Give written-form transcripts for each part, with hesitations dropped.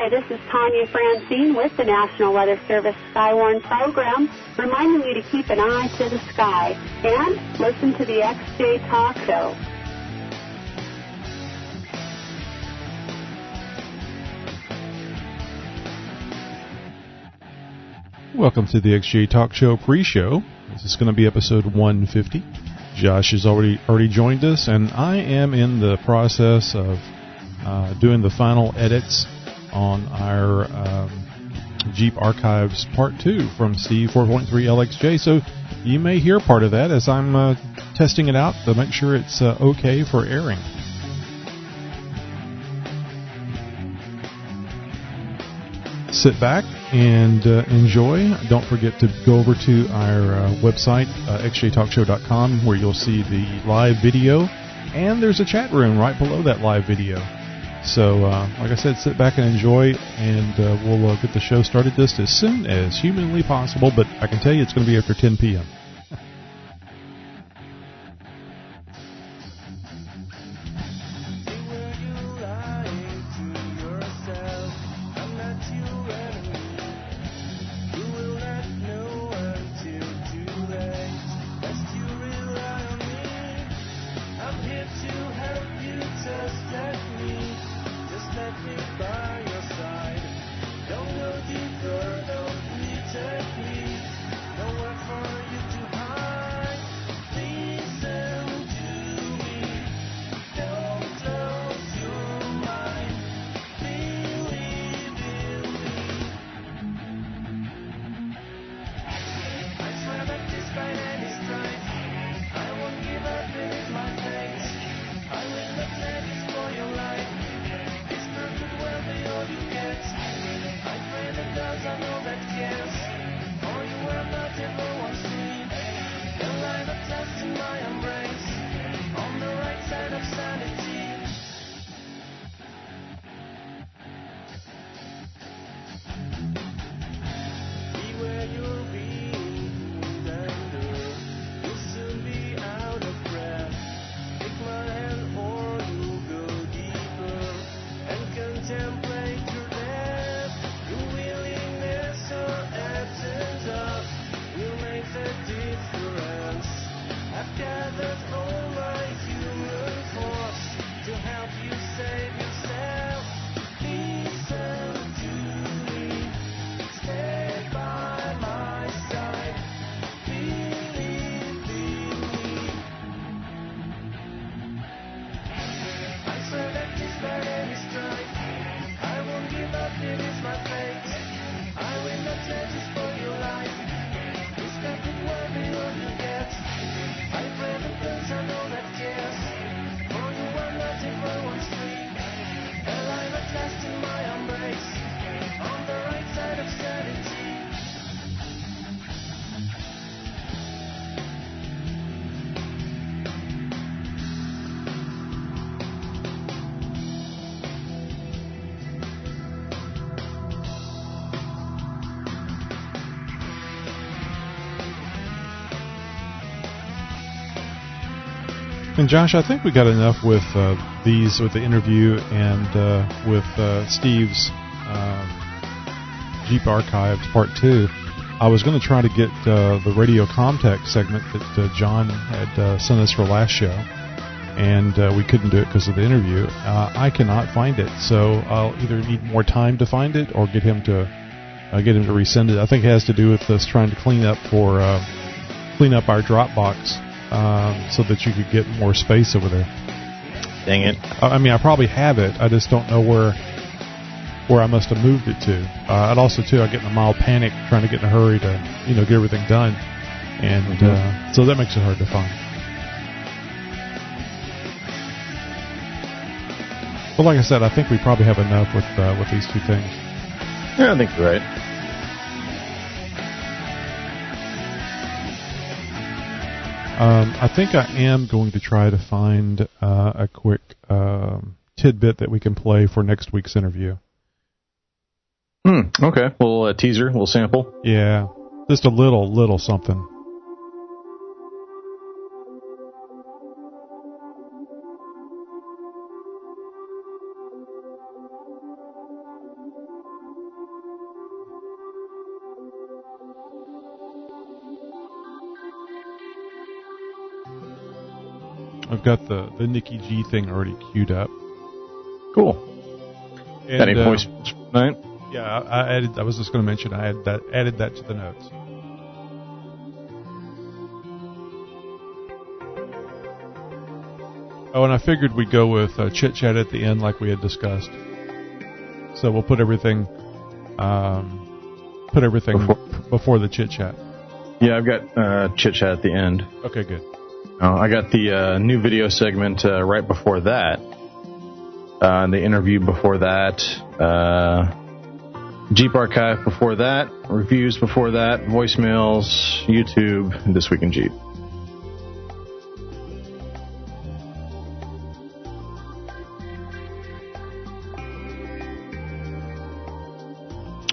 Hi, this is Tanya Francine with the National Weather Service Skywarn program, reminding you to keep an eye to the sky and listen to the XJ Talk Show. Welcome to the XJ Talk Show pre-show. This is going to be episode 150. Josh has already joined us, and I am in the process of doing the final edits on our Jeep Archives Part 2 from Steve 4.3 LXJ. So you may hear part of that as I'm testing it out to make sure it's okay for airing. Sit back and enjoy. Don't forget to go over to our website, xjtalkshow.com, where you'll see the live video, and there's a chat room right below that live video. So, like I said, sit back and enjoy, and we'll get the show started just as soon as humanly possible, but I can tell you it's going to be after 10 p.m. And Josh, I think we got enough with these, with the interview and with Steve's Jeep Archives Part 2. I was going to try to get the radio contact segment that John had sent us for last show, and we couldn't do it because of the interview. I cannot find it, so I'll either need more time to find it or get him to resend it. I think it has to do with us trying to clean up our Dropbox. So that you could get more space over there. Dang it. I mean, I probably have it. I just don't know where I must have moved it to. I'd also, too, I get in a mild panic trying to get in a hurry to, get everything done. And so that makes it hard to find. But like I said, I think we probably have enough with these two things. Yeah, I think you're right. I think I am going to try to find a quick tidbit that we can play for next week's interview. Okay. We'll teaser, we'll sample. Yeah, just a little something. I've got the Nikki G thing already queued up. Cool. And, got any voice tonight? Yeah, I was just going to mention I added that to the notes. Oh, and I figured we'd go with chit chat at the end, like we had discussed. So we'll put everything before the chit chat. Yeah, I've got chit chat at the end. Okay, good. I got the new video segment right before that. The interview before that. Jeep Archive before that. Reviews before that. Voicemails. YouTube. This Week in Jeep.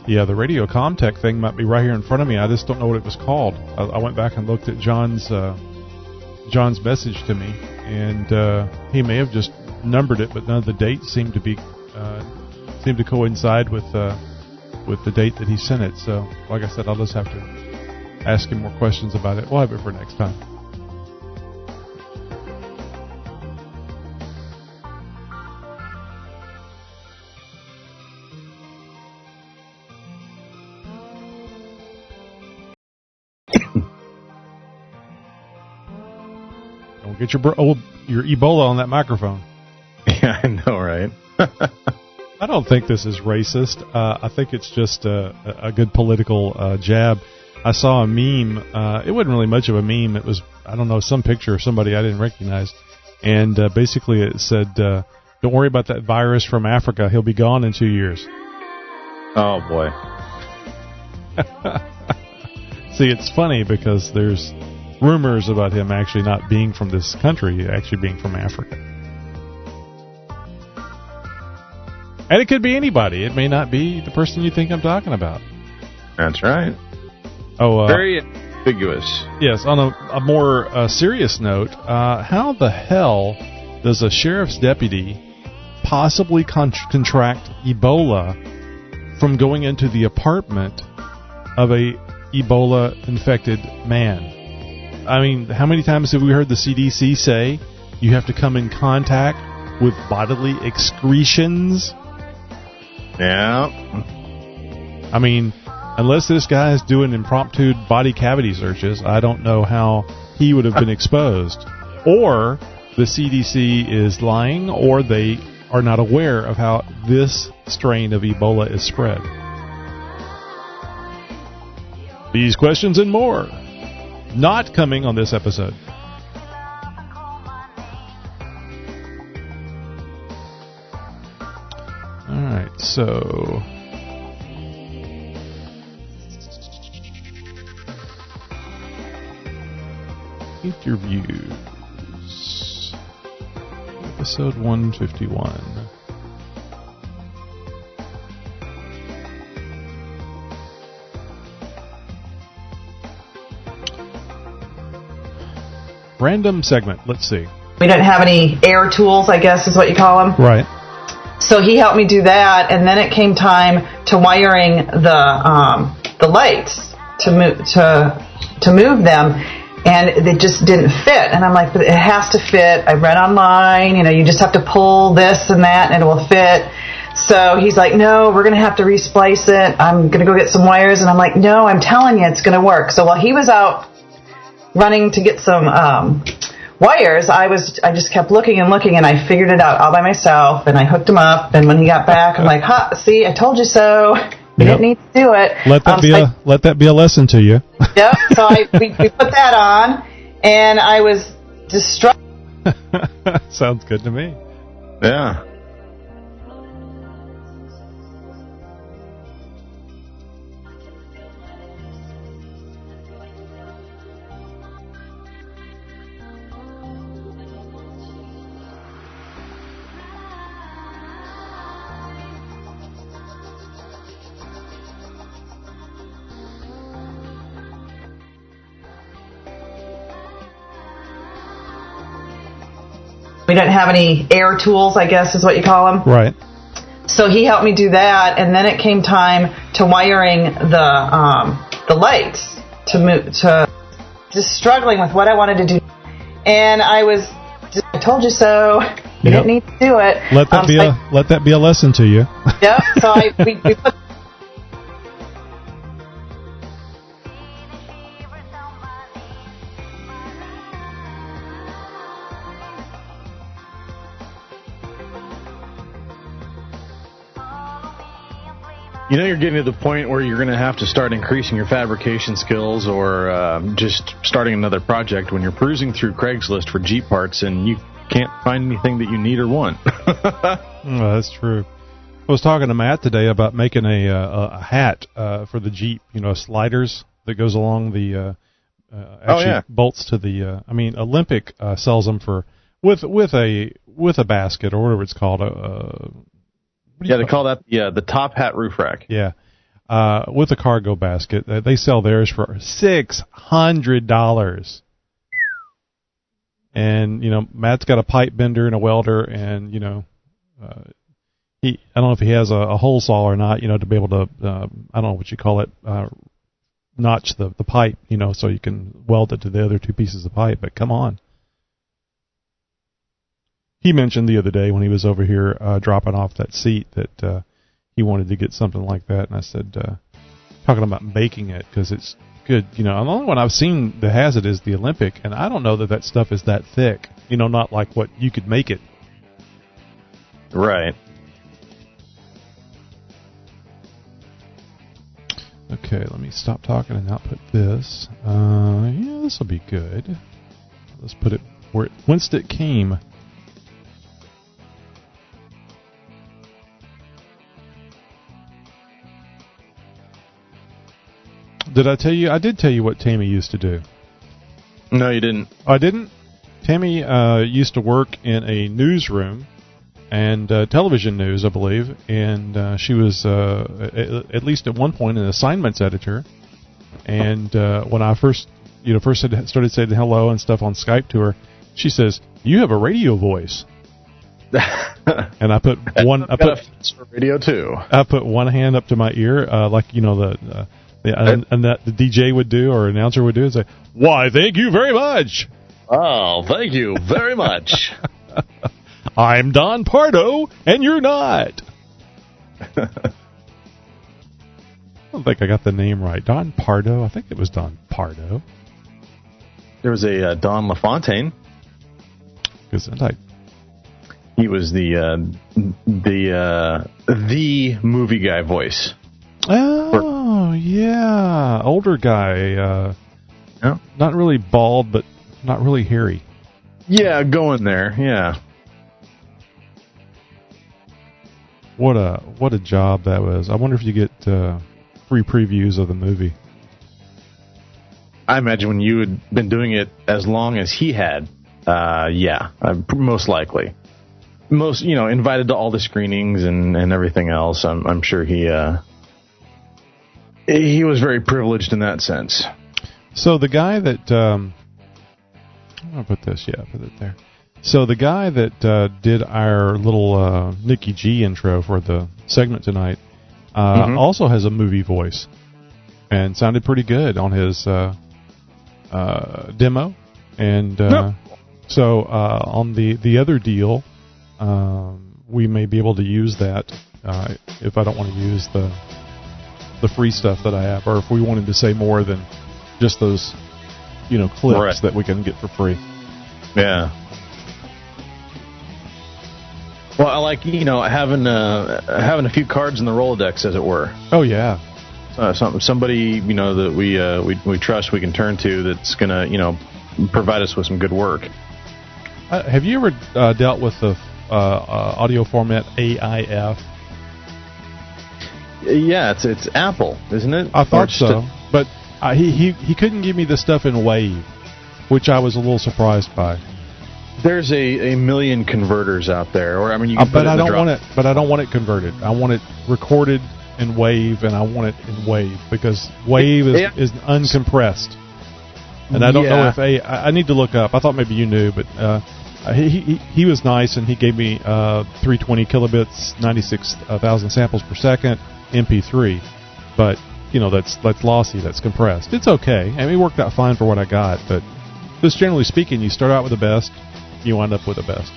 Yeah, the Radio Comtech thing might be right here in front of me. I just don't know what it was called. I went back and looked at John's message to me, and he may have just numbered it, but none of the dates seemed to coincide with the date that he sent it. So, like I said, I'll just have to ask him more questions about it. We'll have it for next time. Don't get your Ebola on that microphone. Yeah, I know, right? I don't think this is racist. I think it's just a good political jab. I saw a meme. It wasn't really much of a meme. It was, I don't know, some picture of somebody I didn't recognize. And basically it said, don't worry about that virus from Africa. He'll be gone in 2 years. Oh, boy. See, it's funny because there's rumors about him actually not being from this country, actually being from Africa. And it could be anybody. It may not be the person you think I'm talking about. That's right. Oh, very ambiguous. Yes, on a more serious note, how the hell does a sheriff's deputy possibly contract Ebola from going into the apartment of a Ebola-infected man? I mean, how many times have we heard the CDC say you have to come in contact with bodily excretions? Yeah. I mean, unless this guy is doing impromptu body cavity searches, I don't know how he would have been exposed. Or the CDC is lying, or they are not aware of how this strain of Ebola is spread. These questions and more, not coming on this episode. All right, so interviews, episode 151. Random segment. Let's see. We didn't have any air tools, I guess is what you call them. Right. So he helped me do that, and then it came time to wiring the lights to move them, and they just didn't fit. And I'm like, but it has to fit. I read online, you just have to pull this and that, and it will fit. So he's like, no, we're going to have to resplice it. I'm going to go get some wires. And I'm like, no, I'm telling you, it's going to work. So while he was out running to get some wires, I just kept looking, and I figured it out all by myself, and I hooked them up. And when he got back, I'm like, see, I told you so. You didn't need to do it. Let that be a lesson to you. Yep. So we put that on, and I was distraught. Sounds good to me. Yeah. We didn't have any air tools, I guess is what you call them. Right. So he helped me do that, and then it came time to wiring the lights to just struggling with what I wanted to do. And I was told you so. You didn't need to do it. Let that be a lesson to you. Yep. So we put. You know, you're getting to the point where you're going to have to start increasing your fabrication skills or just starting another project when you're cruising through Craigslist for Jeep parts and you can't find anything that you need or want. Oh, that's true. I was talking to Matt today about making a hat for the Jeep, sliders that goes along the bolts to the Olympic sells them for with a basket or whatever it's called. They call that the top hat roof rack. Yeah, with a cargo basket. They sell theirs for $600. And Matt's got a pipe bender and a welder, and I don't know if he has a hole saw or not. To be able to I don't know what you call it, notch the pipe. So you can weld it to the other two pieces of pipe. But come on. He mentioned the other day when he was over here dropping off that seat that he wanted to get something like that, and I said, talking about baking it because it's good. The only one I've seen that has it is the Olympic, and I don't know that stuff is that thick. Not like what you could make it. Right. Okay, let me stop talking and output this. This will be good. Let's put it whence it came. Did I tell you? I did tell you what Tammy used to do. No, you didn't. Oh, I didn't? Tammy used to work in a newsroom and television news, I believe, and she was, at least at one point, an assignments editor. And when I first started saying hello and stuff on Skype to her, she says, "You have a radio voice." And I put one. I put for radio too. I put one hand up to my ear, like and that the DJ would do or announcer would do, and say, "Why, thank you very much." Oh, thank you very much. I'm Don Pardo, and you're not. I don't think I got the name right. Don Pardo? I think it was Don Pardo. There was a Don LaFontaine. He was the movie guy voice. Oh, yeah. Older guy. Not really bald, but not really hairy. Yeah, going there. Yeah. What a job that was. I wonder if you get free previews of the movie. I imagine when you had been doing it as long as he had, most likely. Invited to all the screenings and everything else. I'm sure he was very privileged in that sense. So the guy that I'll put this. Yeah, put it there. So the guy that did our little Nikki G intro for the segment tonight also has a movie voice and sounded pretty good on his demo. And so on the other deal, we may be able to use that if I don't want to use the free stuff that I have, or if we wanted to say more than just those clips that we can get for free. Yeah. Well, I like having a few cards in the Rolodex, as it were. Oh yeah. Somebody that we trust, we can turn to, that's gonna provide us with some good work. Have you ever dealt with the audio format AIF? Yeah, it's Apple, isn't it? I thought so, but he couldn't give me the stuff in WAV, which I was a little surprised by. There's a million converters out there, or you can but I don't want it. But I don't want it converted. I want it recorded in WAV, and I want it in WAV because WAV is uncompressed. And I don't know if I need to look up. I thought maybe you knew, but he was nice, and he gave me 320 kilobits, 96,000 samples per second, MP3. But that's lossy. That's compressed. It's okay. It worked out fine for what I got. But just generally speaking, you start out with the best, you wind up with a best.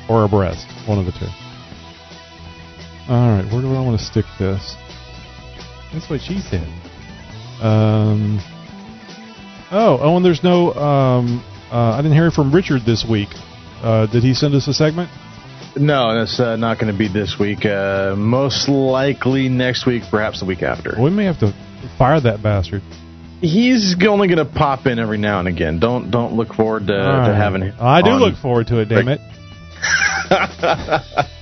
Or a breast. One of the two. Alright, where do I want to stick this? That's what she said. And there's no... I didn't hear from Richard this week. Did he send us a segment? No, that's not going to be this week. Most likely next week, perhaps the week after. We may have to fire that bastard. He's only going to pop in every now and again. Don't look forward to having him. I do look forward to it, damn it.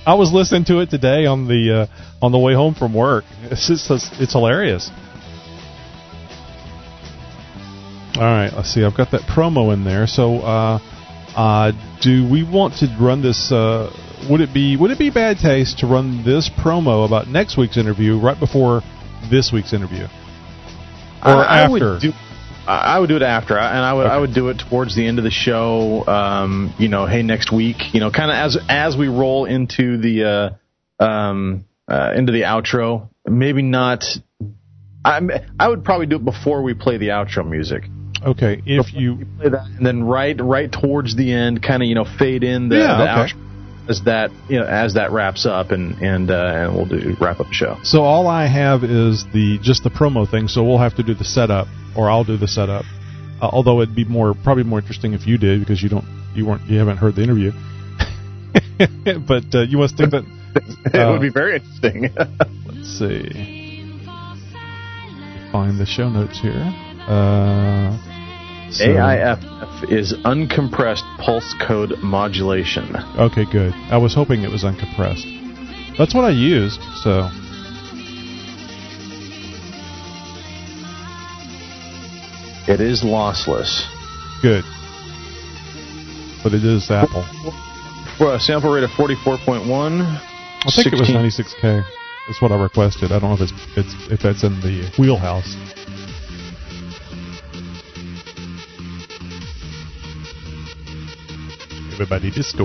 I was listening to it today on the way home from work. It's hilarious. All right, let's see. I've got that promo in there. So, do we want to run this? Would it be bad taste to run this promo about next week's interview right before this week's interview, or after? I would do it after, and I would do it towards the end of the show. Hey, next week, kind of as we roll into the outro. Maybe not. I would probably do it before we play the outro music. Okay, if you play that, and then right towards the end, kind of fade in the outro as that wraps up, and we'll wrap up the show. So all I have is just the promo thing. So we'll have to do the setup, or I'll do the setup. Although it'd be probably more interesting if you did, because you haven't heard the interview. But you want to stick that? It would be very interesting. Let's see. Find the show notes here. AIFF is uncompressed pulse code modulation. Okay, good. I was hoping it was uncompressed. That's what I used, so. It is lossless. Good. But it is Apple. For a sample rate of 44.1. I think it was 96K. That's what I requested. I don't know if that's in the wheelhouse. Everybody disco.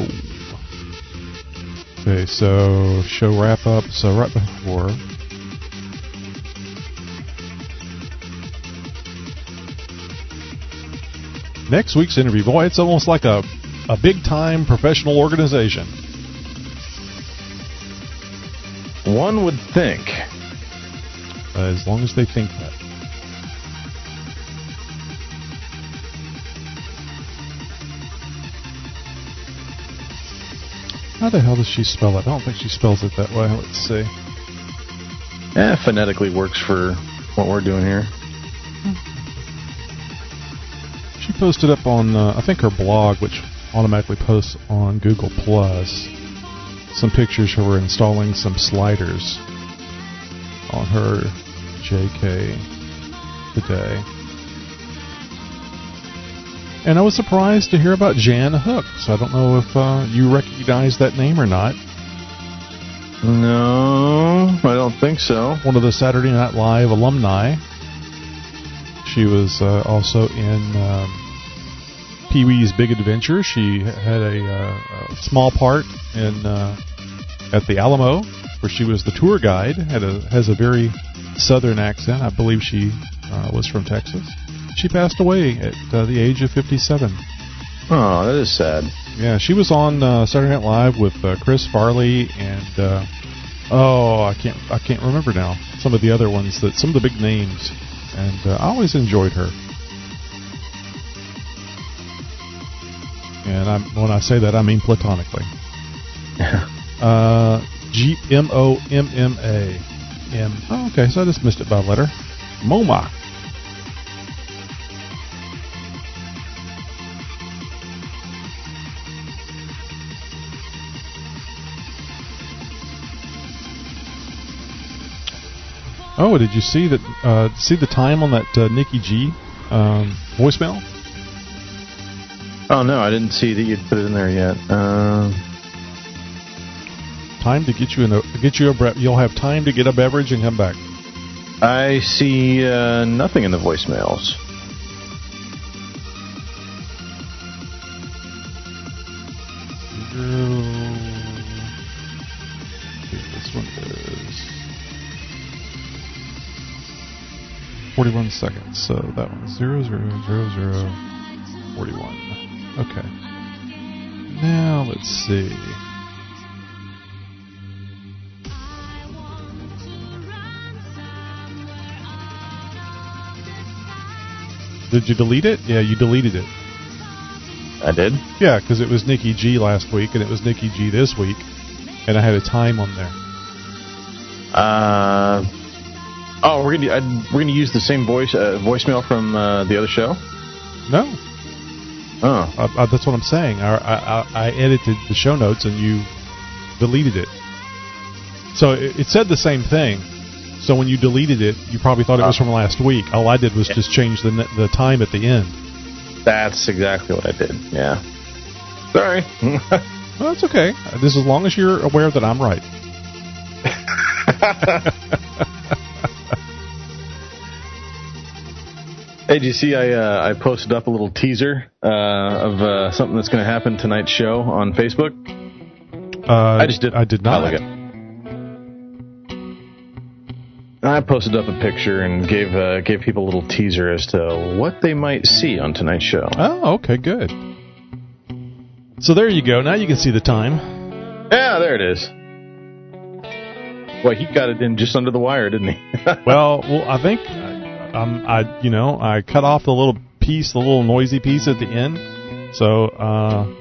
Okay, so show wrap up. So right before. Next week's interview. Boy, it's almost like a big-time professional organization. One would think. As long as they think that. How the hell does she spell it? I don't think she spells it that way. Let's see. Phonetically works for what we're doing here. She posted up on, I think, her blog, which automatically posts on Google+, some pictures of her installing some sliders on her JK today. And I was surprised to hear about Jan Hooks. I don't know if you recognize that name or not. No, I don't think so. One of the Saturday Night Live alumni. She was also in Pee-wee's Big Adventure. She had a small part in at the Alamo, where she was the tour guide. Has a very southern accent. I believe she was from Texas. She passed away at the age of 57. Oh, that is sad. Yeah, she was on Saturday Night Live with Chris Farley and I can't remember now some of the other ones, some of the big names, and I always enjoyed her. And when I say that, I mean platonically. G-M-O-M-M-A. Oh, okay, so I just missed it by a letter. MoMA. Oh, did you see that? See the time on that Nikki G voicemail? Oh no, I didn't see that you'd put it in there yet. Time to get you you'll have time to get a beverage and come back. I see nothing in the voicemails. This one is 41 seconds, so that one's 000041. Okay. Now, let's see. Did you delete it? Yeah, you deleted it. I did? Yeah, because it was Nikki G last week, and it was Nikki G this week, and I had a time on there. We're gonna use the same voicemail from the other show? No. Oh. That's what I'm saying. I edited the show notes, and you deleted it. So it said the same thing. So when you deleted it, you probably thought it was from last week. All I did was just change the time at the end. That's exactly what I did, yeah. Sorry. Well, that's okay. This as long as you're aware that I'm right. Hey, did you see I posted up a little teaser of something that's going to happen tonight's show on Facebook? I did not. I posted up a picture and gave people a little teaser as to what they might see on tonight's show. Oh, okay, good. So there you go. Now you can see the time. Yeah, there it is. Well, he got it in just under the wire, didn't he? well, I think I cut off the little piece, the little noisy piece at the end. So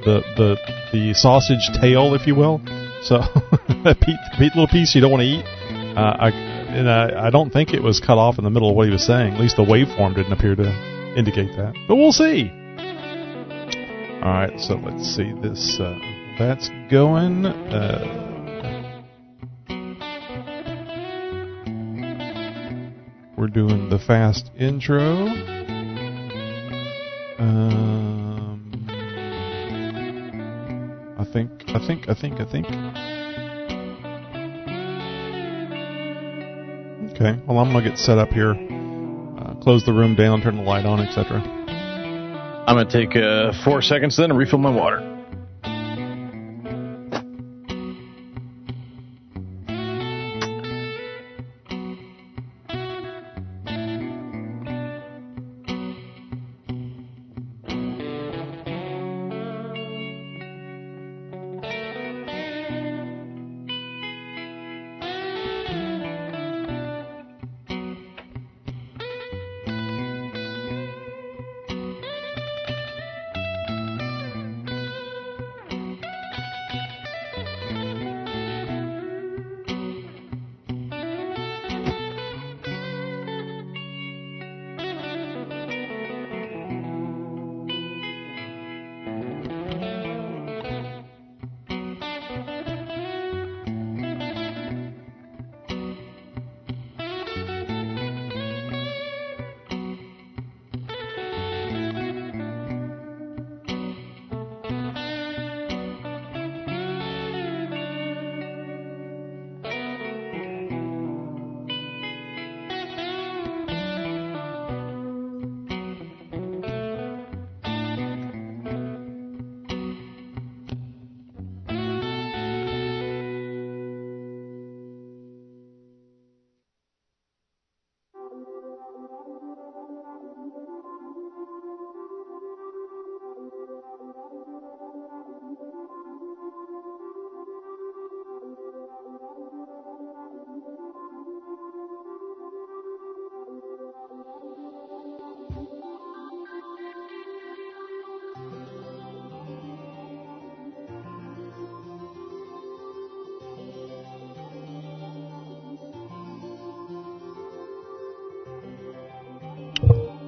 the sausage tail, if you will. So that little piece you don't want to eat. I don't think it was cut off in the middle of what he was saying. At least the waveform didn't appear to indicate that. But we'll see. All right, so let's see this. That's going. We're doing the fast intro. I think. Okay, well, I'm going to get set up here, close the room down, turn the light on, etc. I'm going to take 4 seconds then and refill my water.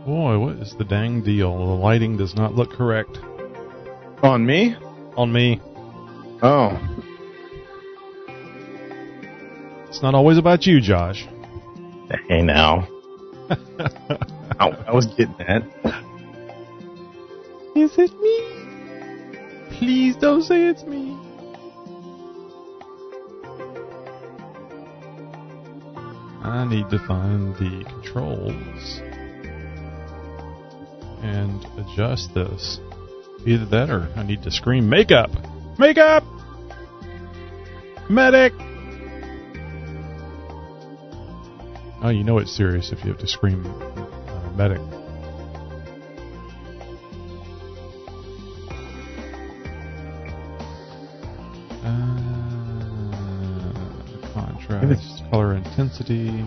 Boy, what is the dang deal? The lighting does not look correct. On me? On me. Oh. It's not always about you, Josh. Hey, now. I was getting that. Is it me? Please don't say it's me. I need to find the controls and adjust this. Either that or I need to scream, "Makeup! Makeup! Medic!" Oh, you know it's serious if you have to scream, "Medic." Contrast, color intensity.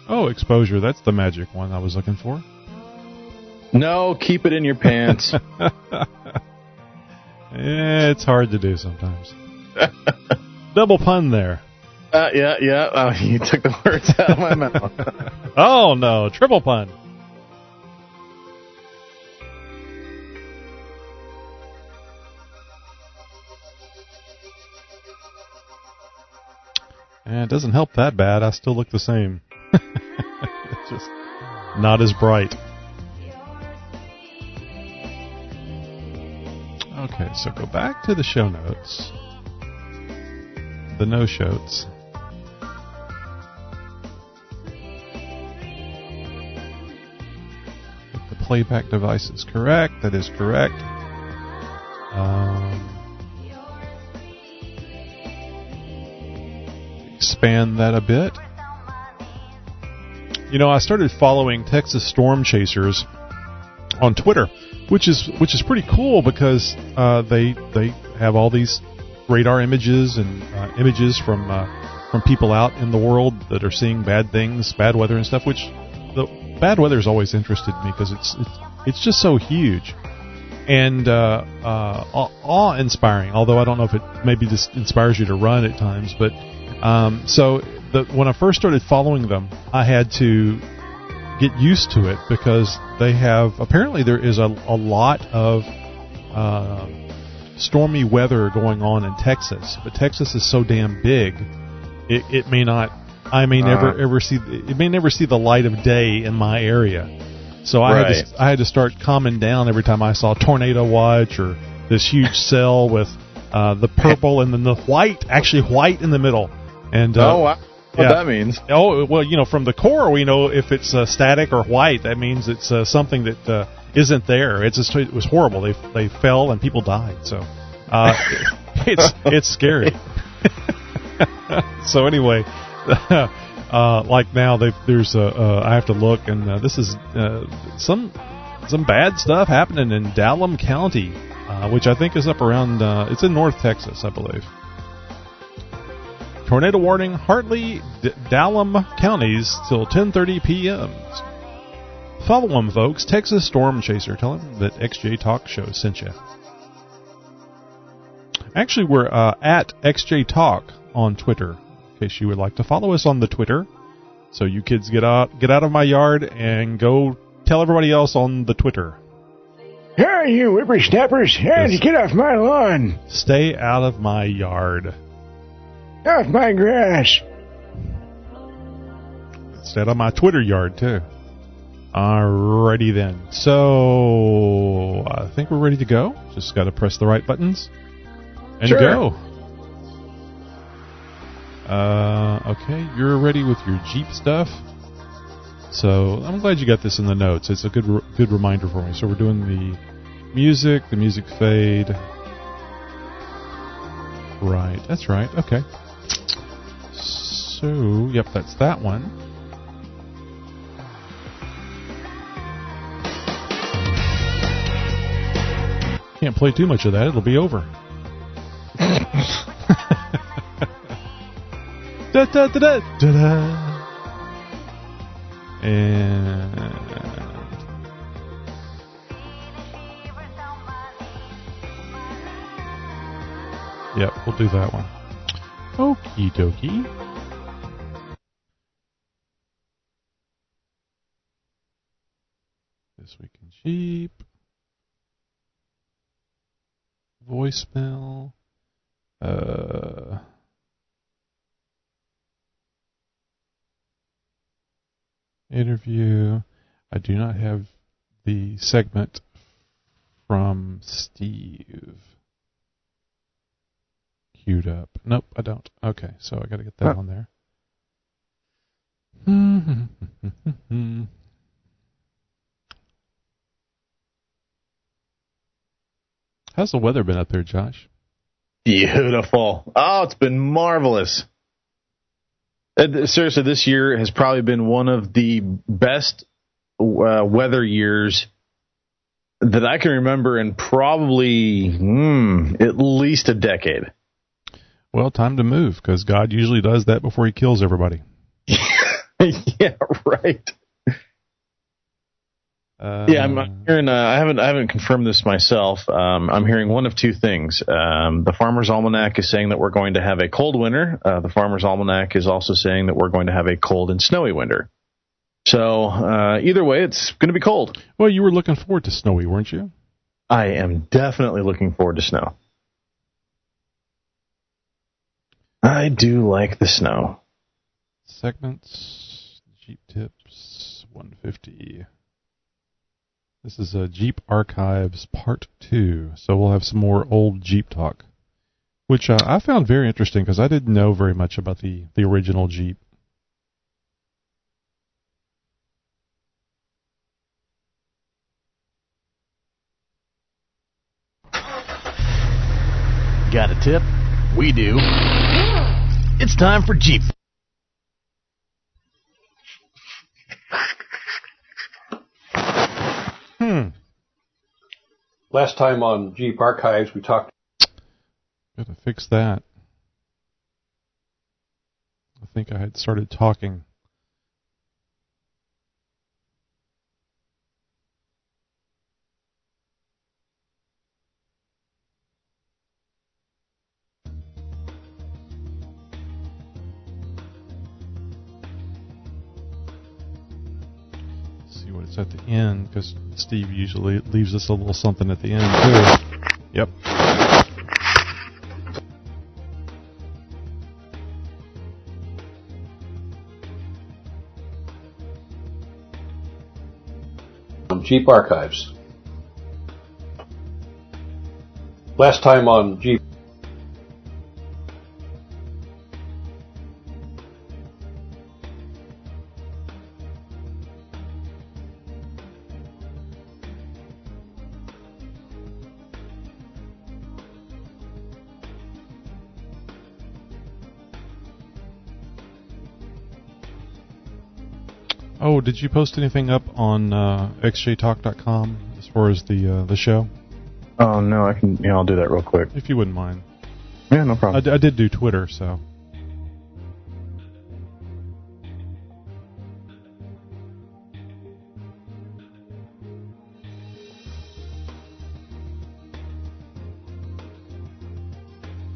Oh, exposure. That's the magic one I was looking for. No, keep it in your pants. It's hard to do sometimes. Double pun there. Yeah. Oh, you took the words out of my mouth. Oh, no. Triple pun. And it doesn't help that bad. I still look the same. It's just not as bright. Okay, so go back to the show notes. The no-shows. If the playback device is correct, that is correct. Expand that a bit. You know, I started following Texas Storm Chasers on Twitter, which is pretty cool because they have all these radar images and images from people out in the world that are seeing bad things, bad weather and stuff. Which the bad weather has always interested me because it's just so huge and awe-inspiring. Although I don't know if it maybe just inspires you to run at times, but when I first started following them, I had to get used to it because they have, apparently there is a lot of stormy weather going on in Texas, but Texas is so damn big, it may not, I may never see, it may never see the light of day in my area. So I had to start calming down every time I saw Tornado Watch or this huge cell with the purple and then the white, actually white in the middle. And what that means? Oh, well, you know, from the core, we know if it's static or white, that means it's something that isn't there. It was horrible. They fell and people died. So it's scary. So anyway, like now there's I have to look, and this is some bad stuff happening in Dallam County, which I think is up around. It's in North Texas, I believe. Tornado warning, Hartley, Dallam counties till 10:30 p.m. Follow them, folks. Texas Storm Chaser. Tell them that XJ Talk Show sent you. Actually, we're at XJ Talk on Twitter, in case you would like to follow us on the Twitter. So you kids get out of my yard and go tell everybody else on the Twitter. Hey, you whippersnappers! Hey, get off my lawn! Stay out of my yard. Off my grass. Stay out of my Twitter yard, too. Alrighty then. So, I think we're ready to go. Just got to press the right buttons and go. Okay, you're ready with your Jeep stuff. So, I'm glad you got this in the notes. It's a good reminder for me. So, we're doing the music fade. Right, that's right. Okay. So, yep, that's that one. Can't play too much of that, it'll be over. Da, da, da, da, da, da. And yep, we'll do that one. Okie dokie. This Week in Jeep. Voicemail. Interview. I do not have the segment from Steve queued up. Nope, I don't. Okay, so I got to get that on there. How's the weather been up there, Josh? Beautiful. Oh, it's been marvelous. Seriously, this year has probably been one of the best weather years that I can remember in probably at least a decade. Well, time to move, because God usually does that before he kills everybody. Yeah, right. I'm hearing. I haven't confirmed this myself. I'm hearing one of two things. The Farmer's Almanac is saying that we're going to have a cold winter. The Farmer's Almanac is also saying that we're going to have a cold and snowy winter. So either way, it's going to be cold. Well, you were looking forward to snowy, weren't you? I am definitely looking forward to snow. I do like the snow. Segments, Jeep Tips 150. This is Jeep Archives Part 2, so we'll have some more old Jeep talk, which I found very interesting because I didn't know very much about the original Jeep. Got a tip? We do. It's time for Jeep. Last time on Jeep Archives, we talked... Got to fix that. I think I had started talking. See what it's at the end, because Steve usually leaves us a little something at the end too. Yep. Jeep Archives. Last time on Jeep. Oh, did you post anything up on xjtalk.com as far as the show? Oh no, I'll do that real quick. If you wouldn't mind. Yeah, no problem. I did do Twitter, so.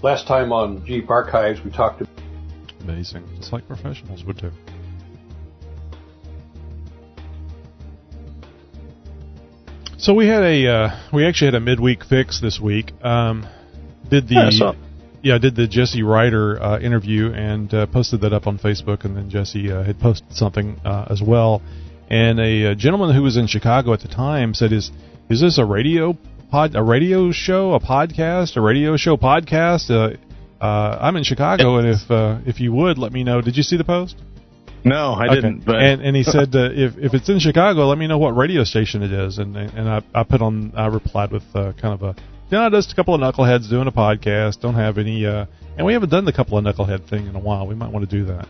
Last time on Jeep Archives, we talked about... Amazing, just like professionals would do. So we actually had a midweek fix this week. Did the Jesse Ryder interview and posted that up on Facebook, and then Jesse had posted something as well. And a gentleman who was in Chicago at the time said, "Is this a radio show, a podcast, a radio show podcast? I'm in Chicago, and if you would let me know." Did you see the post? No, I didn't. But and he said if it's in Chicago, let me know what radio station it is. And I replied with kind of a, just a couple of knuckleheads doing a podcast. Don't have any, and we haven't done the couple of knucklehead thing in a while. We might want to do that.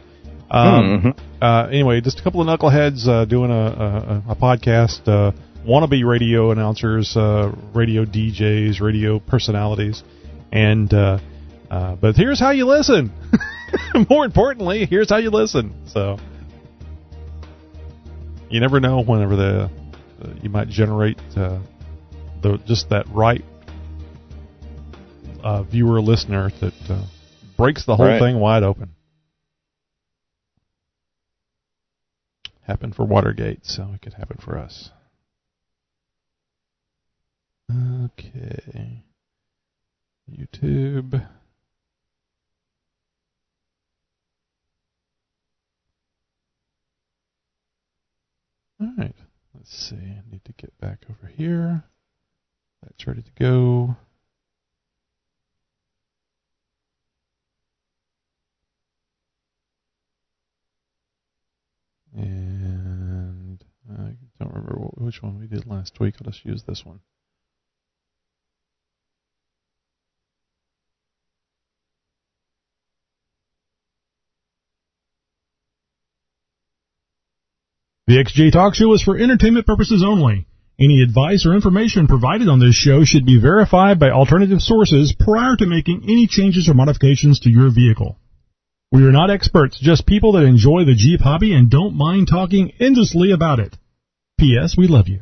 Anyway, just a couple of knuckleheads doing a podcast. Wannabe radio announcers, radio DJs, radio personalities, and but here's how you listen. More importantly, here's how you listen. So you never know whenever you might generate just that right viewer listener that breaks the whole thing wide open. Happened for Watergate, so it could happen for us. Okay, YouTube. All right, let's see. I need to get back over here. That's ready to go. And I don't remember which one we did last week. I'll just use this one. The XJ Talk Show is for entertainment purposes only. Any advice or information provided on this show should be verified by alternative sources prior to making any changes or modifications to your vehicle. We are not experts, just people that enjoy the Jeep hobby and don't mind talking endlessly about it. P.S. We love you.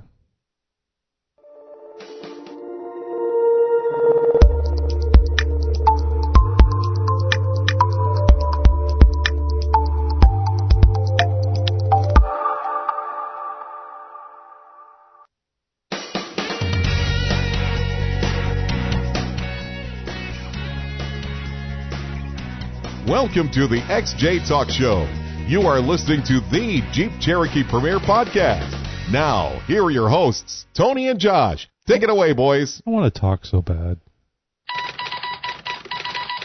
Welcome to the XJ Talk Show. You are listening to the Jeep Cherokee Premier Podcast. Now, here are your hosts, Tony and Josh. Take it away, boys. I want to talk so bad.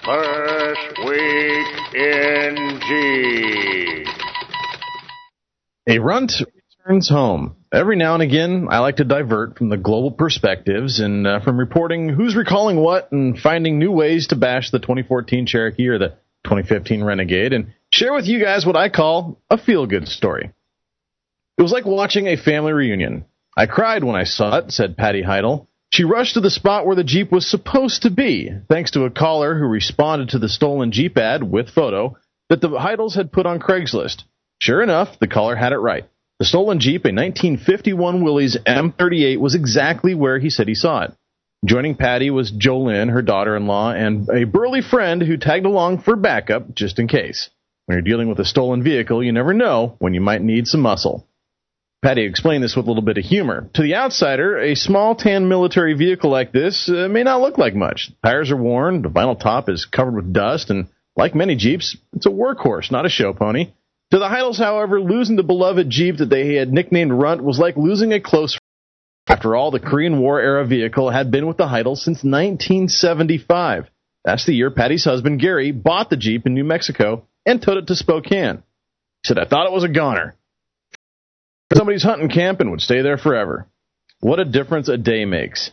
First Week in Jeep. A runt returns home. Every now and again, I like to divert from the global perspectives and from reporting who's recalling what and finding new ways to bash the 2014 Cherokee or the 2015 Renegade and share with you guys what I call a feel-good story. It was like watching a family reunion. I cried when I saw it, said Patty Heidel. She rushed to the spot where the Jeep was supposed to be, thanks to a caller who responded to the stolen Jeep ad with photo that the Heidels had put on Craigslist. Sure enough, the caller had it right. The stolen Jeep, a 1951 Willys M38, was exactly where he said he saw it. Joining Patty was Jolynn, her daughter-in-law, and a burly friend who tagged along for backup just in case. When you're dealing with a stolen vehicle, you never know when you might need some muscle. Patty explained this with a little bit of humor. To the outsider, a small tan military vehicle like this may not look like much. Tires are worn, the vinyl top is covered with dust, and like many Jeeps, it's a workhorse, not a show pony. To the Heidels, however, losing the beloved Jeep that they had nicknamed Runt was like losing a close friend. After all, the Korean War-era vehicle had been with the Heidels since 1975. That's the year Patty's husband, Gary, bought the Jeep in New Mexico and towed it to Spokane. He said, I thought it was a goner. Somebody's hunting camp and would stay there forever. What a difference a day makes.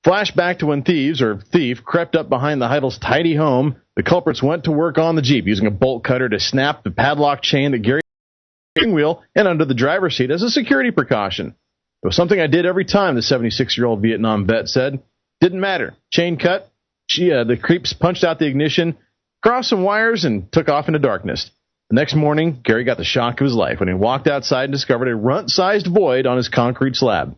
Flash back to when thief crept up behind the Heidel's tidy home. The culprits went to work on the Jeep using a bolt cutter to snap the padlock chain that Gary had on the steering wheel and under the driver's seat as a security precaution. It was something I did every time, the 76-year-old Vietnam vet said. Didn't matter. Chain cut. The creeps punched out the ignition, crossed some wires, and took off into darkness. The next morning, Gary got the shock of his life when he walked outside and discovered a runt-sized void on his concrete slab.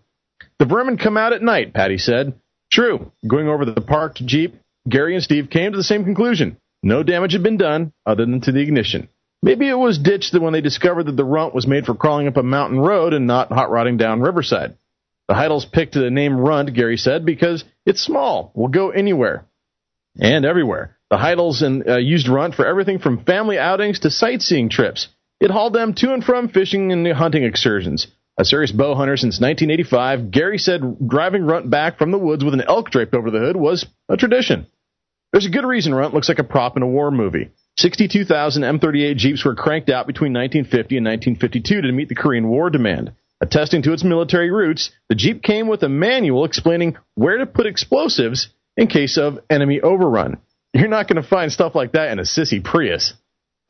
The vermin come out at night, Patty said. True. Going over the parked Jeep, Gary and Steve came to the same conclusion. No damage had been done other than to the ignition. Maybe it was ditched when they discovered that the Runt was made for crawling up a mountain road and not hot-rodding down Riverside. The Heidels picked the name Runt, Gary said, because it's small, will go anywhere and everywhere. The Heidels used Runt for everything from family outings to sightseeing trips. It hauled them to and from fishing and hunting excursions. A serious bow hunter since 1985, Gary said driving Runt back from the woods with an elk draped over the hood was a tradition. There's a good reason Runt looks like a prop in a war movie. 62,000 M38 Jeeps were cranked out between 1950 and 1952 to meet the Korean War demand. Attesting to its military roots, the Jeep came with a manual explaining where to put explosives in case of enemy overrun. You're not going to find stuff like that in a sissy Prius.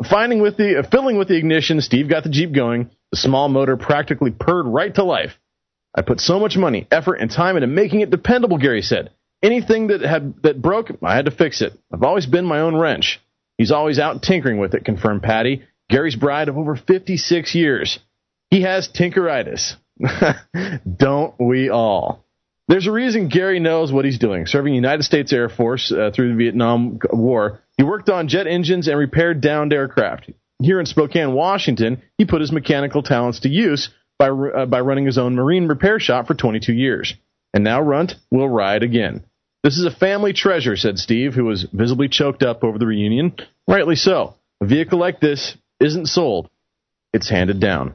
Filling with the ignition, Steve got the Jeep going. The small motor practically purred right to life. I put so much money, effort, and time into making it dependable, Gary said. Anything that broke, I had to fix it. I've always been my own wrench. He's always out tinkering with it, confirmed Patty, Gary's bride of over 56 years. He has tinkeritis. Don't we all? There's a reason Gary knows what he's doing. Serving the United States Air Force through the Vietnam War, he worked on jet engines and repaired downed aircraft. Here in Spokane, Washington, he put his mechanical talents to use by running his own marine repair shop for 22 years. And now Runt will ride again. This is a family treasure, said Steve, who was visibly choked up over the reunion. Rightly so. A vehicle like this isn't sold. It's handed down.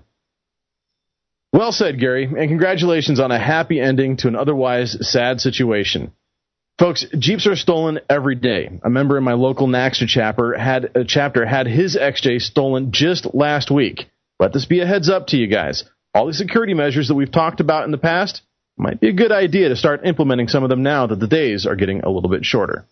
Well said, Gary, and congratulations on a happy ending to an otherwise sad situation. Folks, Jeeps are stolen every day. A member in my local Naxter chapter had his XJ stolen just last week. Let this be a heads up to you guys. All the security measures that we've talked about in the past, might be a good idea to start implementing some of them now that the days are getting a little bit shorter.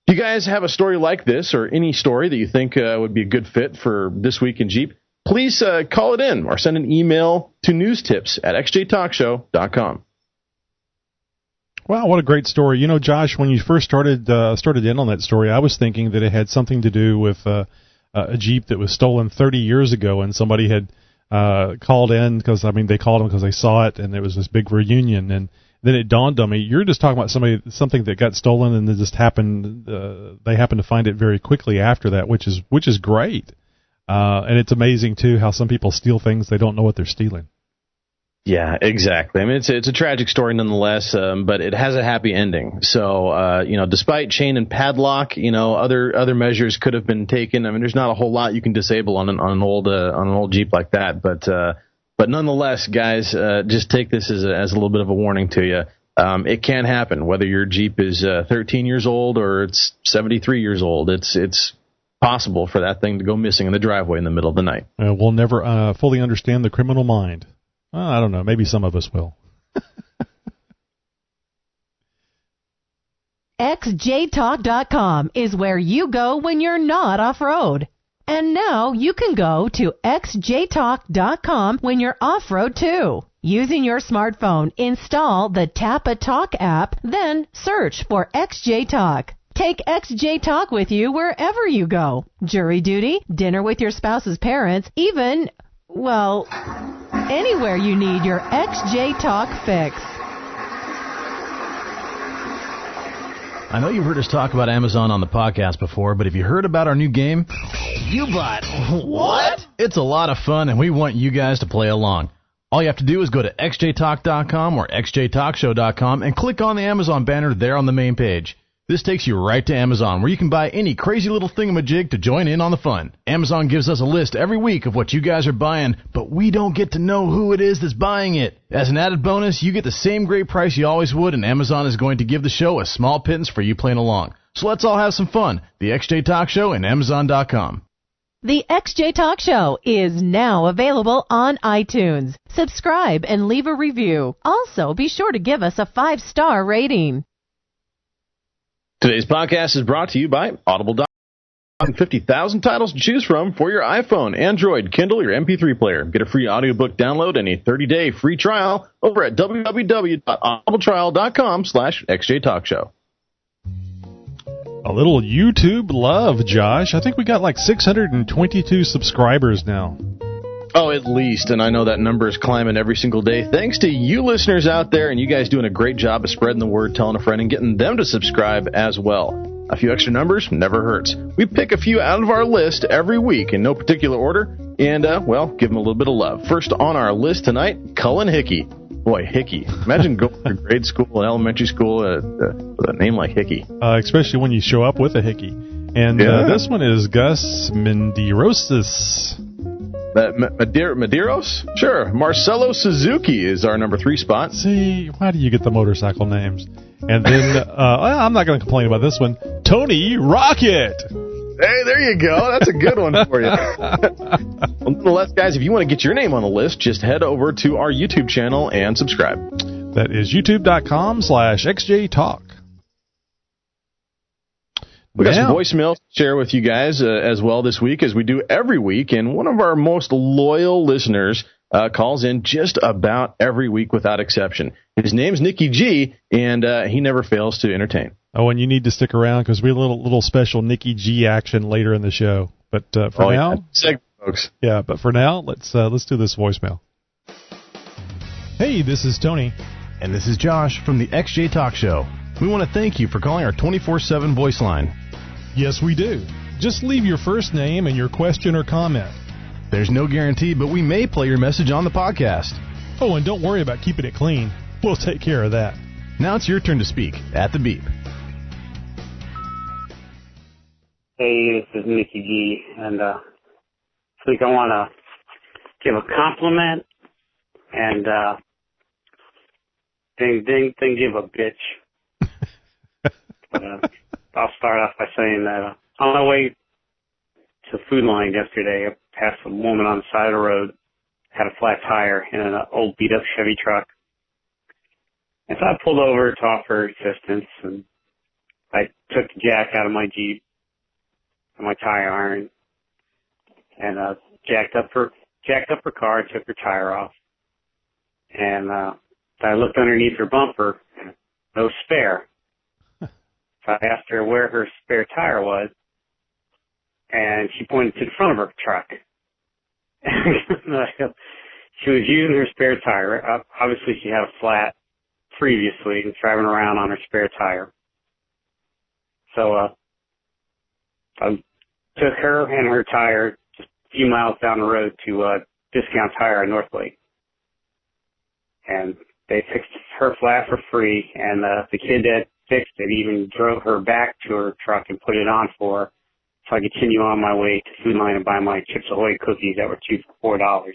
If you guys have a story like this or any story that you think would be a good fit for This Week in Jeep, please call it in or send an email to newstips@xjtalkshow.com. Wow, what a great story. You know, Josh, when you first started in on that story, I was thinking that it had something to do with a Jeep that was stolen 30 years ago, and somebody had called in because, I mean, they called them because they saw it, and it was this big reunion. And then it dawned on me, you're just talking about something that got stolen, and it just happened. They happened to find it very quickly after that, which is great. And it's amazing too how some people steal things they don't know what they're stealing. Yeah, exactly. I mean, it's a tragic story nonetheless, but it has a happy ending. So, despite chain and padlock, other measures could have been taken. I mean, there's not a whole lot you can disable on an old Jeep like that, but nonetheless, guys, just take this as a little bit of a warning to you. It can happen, whether your Jeep is 13 years old or it's 73 years old. It's possible for that thing to go missing in the driveway in the middle of the night. We'll never fully understand the criminal mind. I don't know. Maybe some of us will. xjtalk.com is where you go when you're not off-road. And now you can go to xjtalk.com when you're off-road too. Using your smartphone, install the Tap a Talk app, then search for XJ Talk. Take XJ Talk with you wherever you go. Jury duty, dinner with your spouse's parents, even, well, anywhere you need your XJ Talk fix. I know you've heard us talk about Amazon on the podcast before, but have you heard about our new game? You bought what? It's a lot of fun, and we want you guys to play along. All you have to do is go to xjtalk.com or xjtalkshow.com and click on the Amazon banner there on the main page. This takes you right to Amazon, where you can buy any crazy little thingamajig to join in on the fun. Amazon gives us a list every week of what you guys are buying, but we don't get to know who it is that's buying it. As an added bonus, you get the same great price you always would, and Amazon is going to give the show a small pittance for you playing along. So let's all have some fun. The XJ Talk Show and Amazon.com. The XJ Talk Show is now available on iTunes. Subscribe and leave a review. Also, be sure to give us a 5-star rating. Today's podcast is brought to you by Audible.com. 50,000 titles to choose from for your iPhone, Android, Kindle, your MP3 player. Get a free audiobook download and a 30-day free trial over at www.audibletrial.com/XJTalkShow. A little YouTube love, Josh. I think we got like 622 subscribers now. Oh, at least, and I know that number is climbing every single day. Thanks to you listeners out there, and you guys doing a great job of spreading the word, telling a friend, and getting them to subscribe as well. A few extra numbers never hurts. We pick a few out of our list every week in no particular order, and, give them a little bit of love. First on our list tonight, Cullen Hickey. Boy, Hickey. Imagine going to grade school and elementary school with a name like Hickey. Especially when you show up with a Hickey. And this one is Gus Menderosis. Medeiros? Sure. Marcelo Suzuki is our number 3 spot. See, why do you get the motorcycle names? And then, I'm not going to complain about this one, Tony Rocket. Hey, there you go. That's a good one for you. Well, nonetheless, guys, if you want to get your name on the list, just head over to our YouTube channel and subscribe. That is youtube.com/XJTalk. We got some voicemails to share with you guys as well this week, as we do every week. And one of our most loyal listeners calls in just about every week without exception. His name's Nicky G, and he never fails to entertain. Oh, and you need to stick around because we have a little special Nicky G action later in the show. But for now, segment, folks. Yeah, but for now, let's do this voicemail. Hey, this is Tony. And this is Josh from the XJ Talk Show. We want to thank you for calling our 24/7 voice line. Yes, we do. Just leave your first name and your question or comment. There's no guarantee, but we may play your message on the podcast. Oh, and don't worry about keeping it clean. We'll take care of that. Now it's your turn to speak at the beep. Hey, this is Nicky G, and I think I want to give a compliment and then give a bitch. But, I'll start off by saying that on my way to the food line yesterday, I passed a woman on the side of the road, had a flat tire in an old beat-up Chevy truck. And so I pulled over to offer assistance, and I took the jack out of my Jeep and my tire iron and jacked up her jacked up her car and took her tire off. And I looked underneath her bumper, no spare. So I asked her where her spare tire was, and she pointed to the front of her truck. She was using her spare tire. Obviously, she had a flat previously and driving around on her spare tire. So I took her and her tire just a few miles down the road to Discount Tire in Northlake. And they fixed her flat for free, and the kid that fixed it even drove her back to her truck and put it on for her so I could continue on my way to Food Line and buy my Chips Ahoy cookies that were 2 for $4.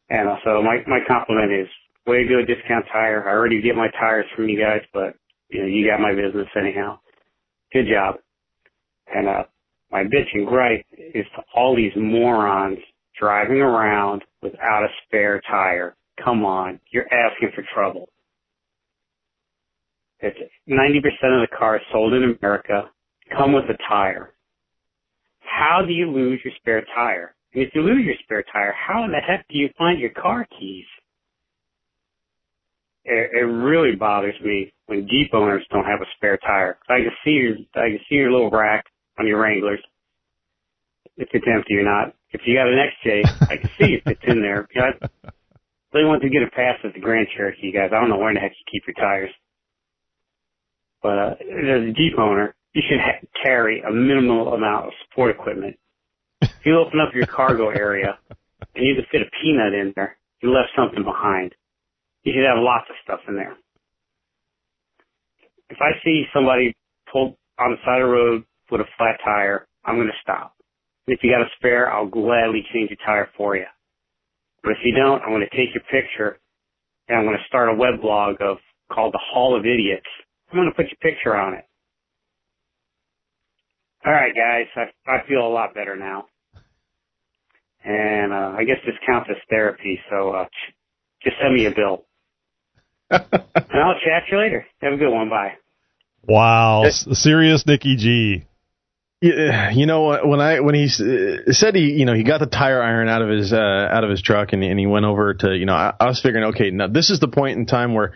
And so my compliment is, way to go, Discount Tire. I already get my tires from you guys, but you got my business anyhow. Good job. And my bitch and gripe is to all these morons driving around without a spare tire. Come on, you're asking for trouble. It's 90% of the cars sold in America come with a tire. How do you lose your spare tire? And if you lose your spare tire, how in the heck do you find your car keys? It really bothers me when Jeep owners don't have a spare tire. I can see your little rack on your Wranglers, if it's empty or not. If you got an XJ, I can see if it's in there. I really want to get a pass at the Grand Cherokee, guys. I don't know where in the heck you keep your tires. But as a Jeep owner, you should carry a minimal amount of support equipment. If you open up your cargo area and you just fit a peanut in there, you left something behind. You should have lots of stuff in there. If I see somebody pulled on the side of the road with a flat tire, I'm going to stop. And if you got a spare, I'll gladly change your tire for you. But if you don't, I'm going to take your picture and I'm going to start a web blog called The Hall of Idiots. I'm going to put your picture on it. All right, guys, I feel a lot better now. And I guess this counts as therapy, so just send me a bill. And I'll chat you later. Have a good one. Bye. Wow, serious Nikki G. Yeah, you know, when he said he got the tire iron out of his truck and he went over to, I was figuring, okay, now this is the point in time where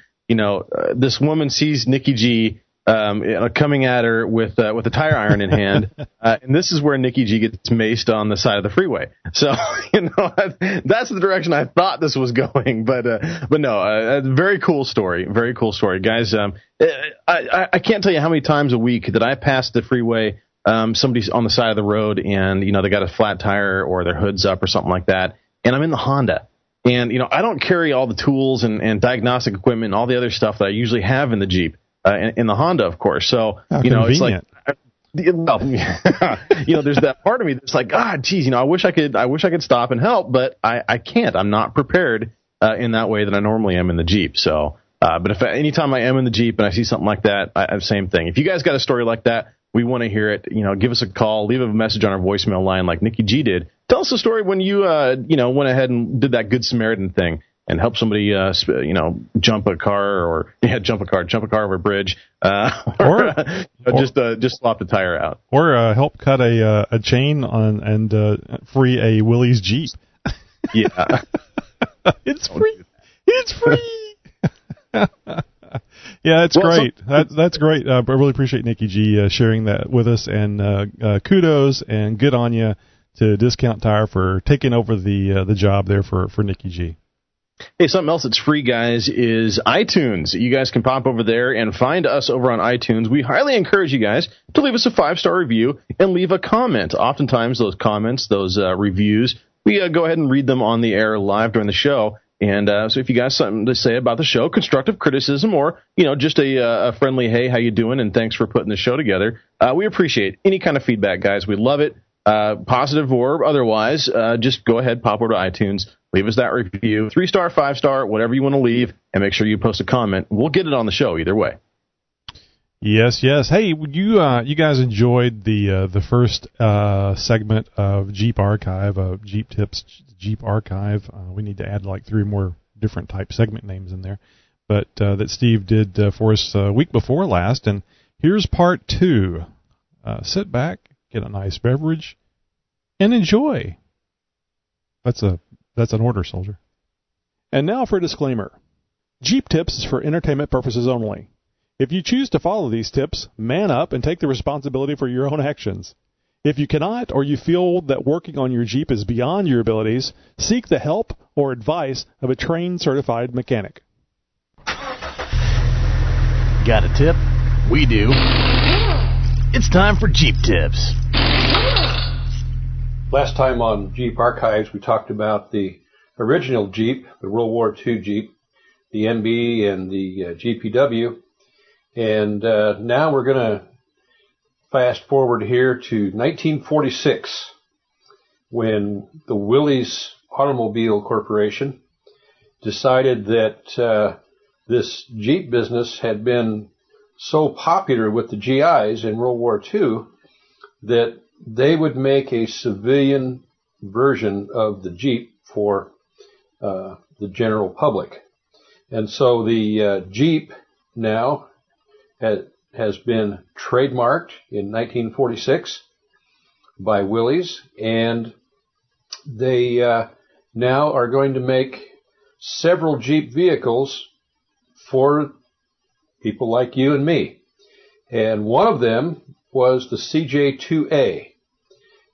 this woman sees Nikki G coming at her with a tire iron in hand, and this is where Nikki G gets maced on the side of the freeway. So that's the direction I thought this was going, but no, very cool story, guys. I can't tell you how many times a week that I pass the freeway. Somebody's on the side of the road and, they got a flat tire or their hood's up or something like that. And I'm in the Honda and, I don't carry all the tools and diagnostic equipment and all the other stuff that I usually have in the Jeep, in the Honda, of course. So, it's like, there's that part of me that's like, geez, I wish I could stop and help, but I can't. I'm not prepared, in that way that I normally am in the Jeep. So, but if anytime I am in the Jeep and I see something like that, same thing. If you guys got a story like that, we want to hear it. Give us a call, leave a message on our voicemail line like Nikki G did. Tell us a story when you, went ahead and did that Good Samaritan thing and helped somebody, jump a car over a bridge, or just swap the tire out, or help cut a chain on and free a Willie's Jeep. Yeah, it's free. It's free. Yeah, it's great. That's great. I really appreciate Nikki G sharing that with us, and kudos and good on you to Discount Tire for taking over the job there for Nikki G. Hey, something else that's free, guys, is iTunes. You guys can pop over there and find us over on iTunes. We highly encourage you guys to leave us a 5-star review and leave a comment. Oftentimes, those comments, those reviews, we go ahead and read them on the air live during the show. And so if you guys have something to say about the show, constructive criticism, or, just a friendly, hey, how you doing, and thanks for putting the show together, we appreciate any kind of feedback, guys. We love it, positive or otherwise. Just go ahead, pop over to iTunes, leave us that review, 3-star, 5-star, whatever you want to leave, and make sure you post a comment. We'll get it on the show either way. Yes. Hey, you guys enjoyed the first segment of Jeep Archive, Jeep Tips, Jeep Archive. We need to add like 3 more different type segment names in there, but that Steve did for us week before last. And here's part 2. Sit back, get a nice beverage, and enjoy. That's an order, soldier. And now for a disclaimer. Jeep Tips is for entertainment purposes only. If you choose to follow these tips, man up and take the responsibility for your own actions. If you cannot, or you feel that working on your Jeep is beyond your abilities, seek the help or advice of a trained, certified mechanic. Got a tip? We do. It's time for Jeep Tips. Last time on Jeep Archives, we talked about the original Jeep, the World War II Jeep, the MB and the GPW. And now we're going to fast forward here to 1946, when the Willys Automobile Corporation decided that this Jeep business had been so popular with the GIs in World War II that they would make a civilian version of the Jeep for the general public. And so the Jeep now has been trademarked in 1946 by Willys, and they now are going to make several Jeep vehicles for people like you and me. And one of them was the CJ2A.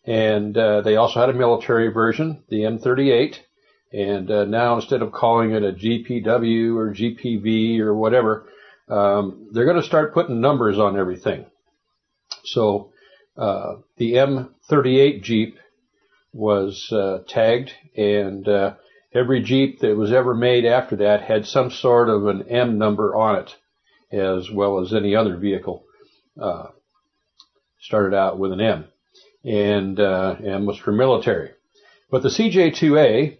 And they also had a military version, the M38. And now instead of calling it a GPW or GPV or whatever, they're going to start putting numbers on everything. So the M38 Jeep was tagged, and every Jeep that was ever made after that had some sort of an M number on it, as well as any other vehicle started out with an M. And M was for military. But the CJ2A,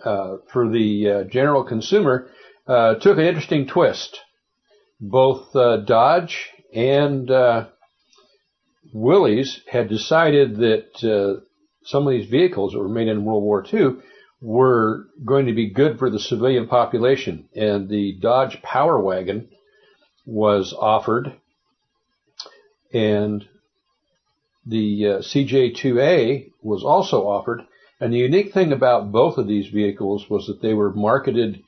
for the general consumer, took an interesting twist. Both Dodge and Willys had decided that some of these vehicles that were made in World War II were going to be good for the civilian population. And the Dodge Power Wagon was offered, and the CJ2A was also offered. And the unique thing about both of these vehicles was that they were marketed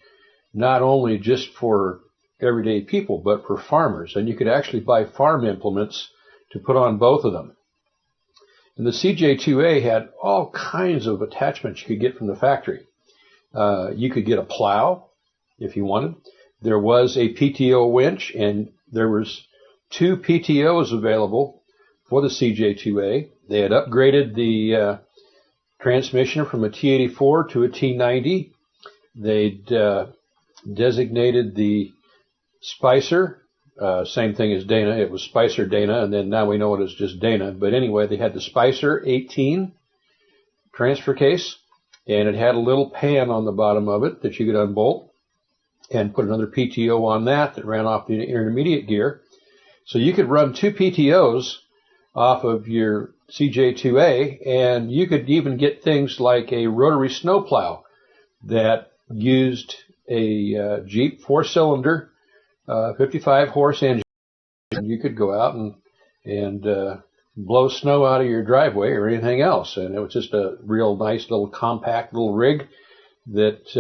not only just for everyday people, but for farmers. And you could actually buy farm implements to put on both of them. And the CJ2A had all kinds of attachments you could get from the factory. You could get a plow if you wanted. There was a PTO winch, and there was 2 PTOs available for the CJ2A. They had upgraded the transmission from a T84 to a T90. They'd designated the Spicer, same thing as Dana. It was Spicer Dana, and then now we know it as just Dana. But anyway, they had the Spicer 18 transfer case, and it had a little pan on the bottom of it that you could unbolt and put another PTO on that ran off the intermediate gear. So you could run 2 PTOs off of your CJ2A, and you could even get things like a rotary snowplow that used a Jeep 4-cylinder 55-horse engine. And you could go out and blow snow out of your driveway or anything else. And it was just a real nice little compact little rig that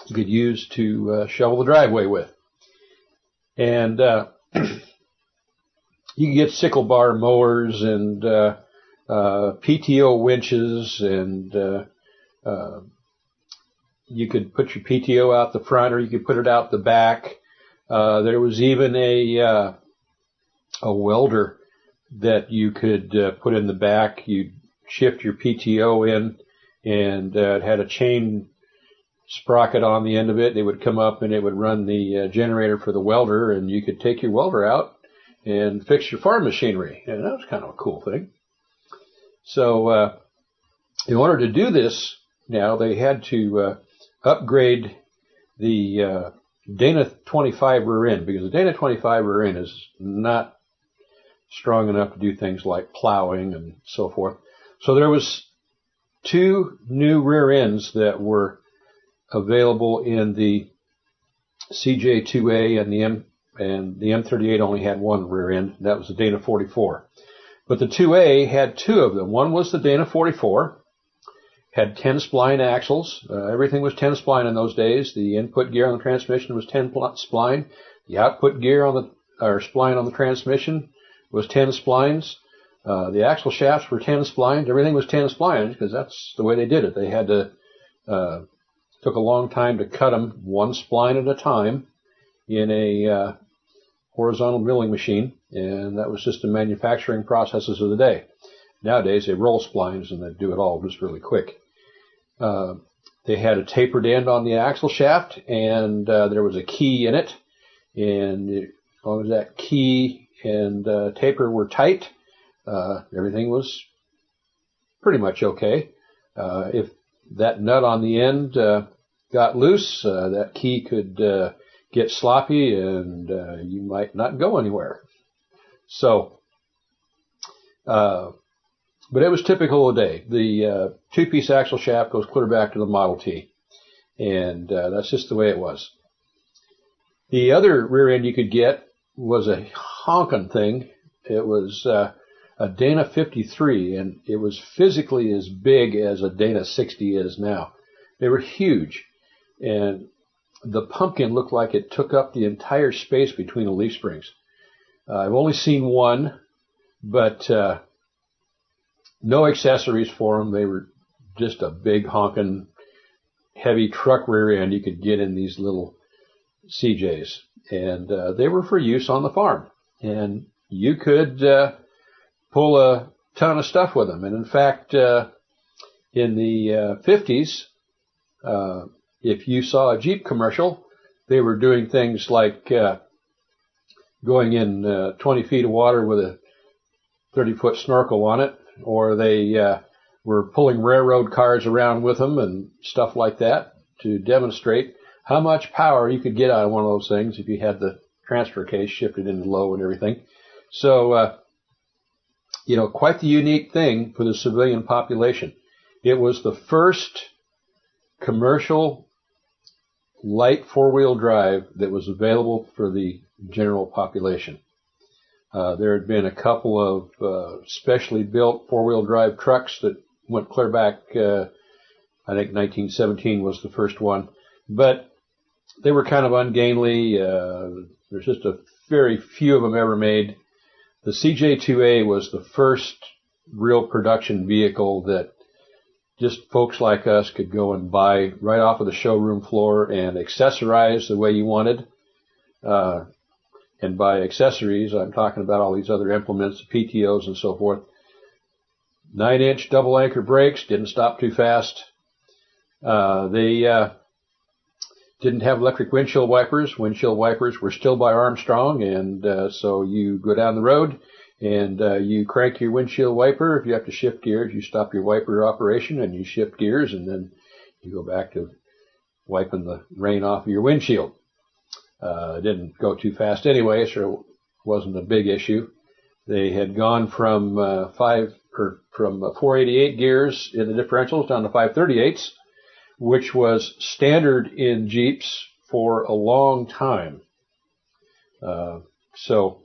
you could use to shovel the driveway with. And you can get sickle bar mowers and PTO winches, and you could put your PTO out the front, or you could put it out the back. There was even a welder that you could put in the back. You'd shift your PTO in, and it had a chain sprocket on the end of it. It would come up and it would run the generator for the welder, and you could take your welder out and fix your farm machinery. And that was kind of a cool thing. So in order to do this, now they had to upgrade the Dana 25 rear end, because the Dana 25 rear end is not strong enough to do things like plowing and so forth. So there was 2 new rear ends that were available in the CJ2A, and the M38 only had 1 rear end. That was the Dana 44. But the 2A had 2 of them. One was the Dana 44, had 10 spline axles. Everything was 10 spline in those days. The input gear on the transmission was 10 spline. The output gear or spline on the transmission was 10 splines. The axle shafts were 10 splines. Everything was 10 splines because that's the way they did it. They had to, took a long time to cut them one spline at a time in a horizontal milling machine, and that was just the manufacturing processes of the day. Nowadays they roll splines and they do it all just really quick. They had a tapered end on the axle shaft, and there was a key in it, and as long as that key and taper were tight, everything was pretty much okay. If that nut on the end got loose, that key could get sloppy, and you might not go anywhere. So, but it was typical of the day. The two-piece axle shaft goes clear back to the Model T, and that's just the way it was. The other rear end you could get was a honkin' thing. It was a Dana 53, and it was physically as big as a Dana 60 is now. They were huge, and the pumpkin looked like it took up the entire space between the leaf springs. I've only seen one, but no accessories for them. They were just a big honkin' heavy truck rear end you could get in these little CJs, and they were for use on the farm, and you could pull a ton of stuff with them. And in fact, in the 50s, if you saw a Jeep commercial, they were doing things like going in 20 feet of water with a 30-foot snorkel on it, or they were pulling railroad cars around with them and stuff like that to demonstrate how much power you could get out of one of those things if you had the transfer case shifted into low and everything. So, quite the unique thing for the civilian population. It was the first commercial light four-wheel drive that was available for the general population. There had been a couple of specially built four-wheel drive trucks that went clear back, I think 1917 was the first one, but they were kind of ungainly. There's just a very few of them ever made. The CJ2A was the first real production vehicle that just folks like us could go and buy right off of the showroom floor and accessorize the way you wanted. And by accessories, I'm talking about all these other implements, PTOs and so forth. 9-inch double anchor brakes, didn't stop too fast. They didn't have electric windshield wipers. Windshield wipers were still by Armstrong, and so you go down the road and you crank your windshield wiper. If you have to shift gears, you stop your wiper operation and you shift gears, and then you go back to wiping the rain off of your windshield. It didn't go too fast anyway, so it wasn't a big issue. They had gone from 488 gears in the differentials down to 538s, which was standard in Jeeps for a long time. So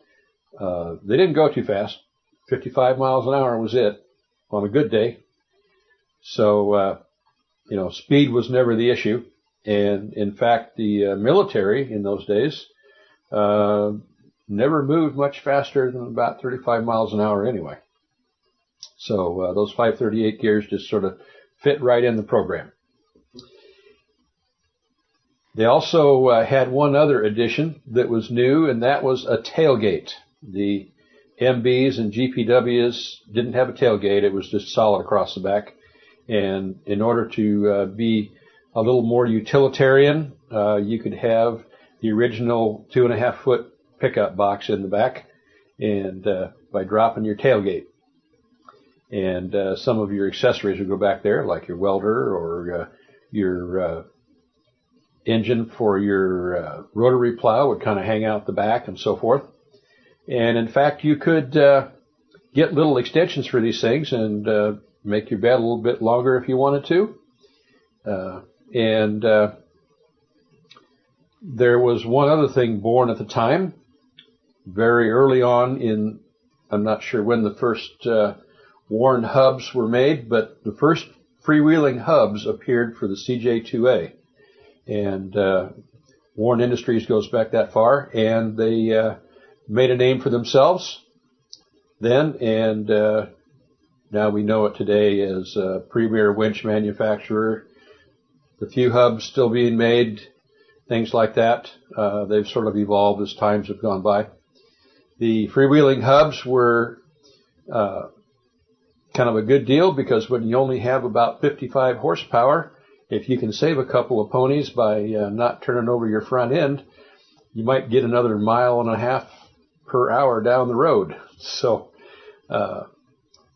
they didn't go too fast. 55 miles an hour was it on a good day. So, speed was never the issue. And in fact, the military in those days never moved much faster than about 35 miles an hour anyway. So those 538 gears just sort of fit right in the program. They also had one other addition that was new, and that was a tailgate. The MBs and GPWs didn't have a tailgate. It was just solid across the back. And in order to be a little more utilitarian, you could have the original 2.5-foot pickup box in the back, and by dropping your tailgate. And some of your accessories would go back there, like your welder or your engine for your rotary plow would kind of hang out the back and so forth. And in fact, you could get little extensions for these things and make your bed a little bit longer if you wanted to. And there was one other thing born at the time, very early on in, I'm not sure when the first Warren hubs were made, but the first freewheeling hubs appeared for the CJ2A. And Warren Industries goes back that far, and they made a name for themselves then, and now we know it today as a premier winch manufacturer. The few hubs still being made, things like that. They've sort of evolved as times have gone by. The freewheeling hubs were kind of a good deal because when you only have about 55 horsepower, if you can save a couple of ponies by not turning over your front end, you might get another 1.5 miles per hour down the road. So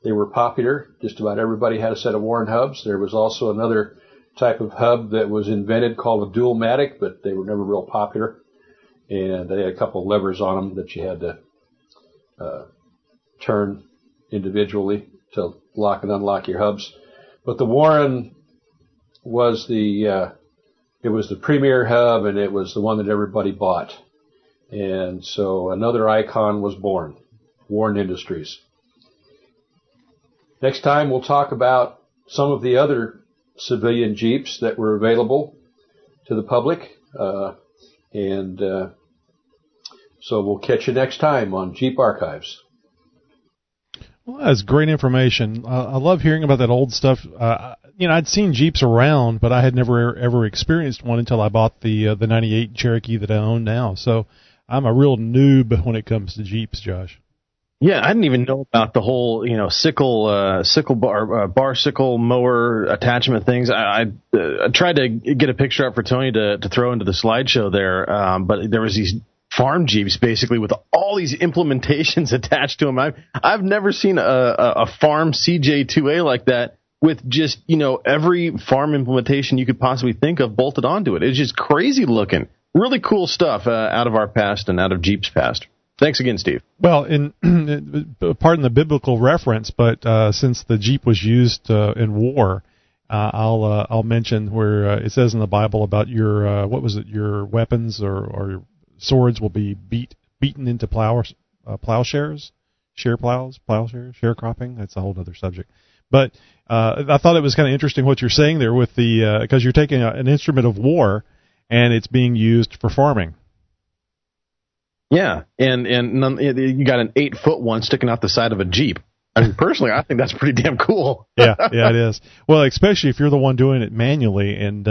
they were popular. Just about everybody had a set of Warren hubs. There was also another type of hub that was invented called a dual-matic, but they were never real popular. And they had a couple of levers on them that you had to turn individually to lock and unlock your hubs. But the Warren was the premier hub, and it was the one that everybody bought. And so another icon was born, Warren Industries. Next time we'll talk about some of the other civilian Jeeps that were available to the public. So we'll catch you next time on Jeep Archives. Well, that's great information. I love hearing about that old stuff. I'd seen Jeeps around, but I had never ever experienced one until I bought the 98 Cherokee that I own now. So I'm a real noob when it comes to Jeeps, Josh. Yeah, I didn't even know about the whole, sickle bar sickle mower attachment things. I tried to get a picture up for Tony to throw into the slideshow there, but there was these farm Jeeps basically with all these implementations attached to them. I've never seen a farm CJ2A like that with just, every farm implementation you could possibly think of bolted onto it. It's just crazy looking. Really cool stuff out of our past and out of Jeep's past. Thanks again, Steve. Well, pardon the biblical reference, but since the Jeep was used in war, I'll mention where it says in the Bible about your your weapons or swords will be beaten into plowshares, sharecropping. That's a whole other subject. But I thought it was kind of interesting what you're saying there with the because you're taking an instrument of war and it's being used for farming. Yeah, and you got an 8-foot one sticking out the side of a Jeep. I mean, personally, I think that's pretty damn cool. yeah, it is. Well, especially if you're the one doing it manually, and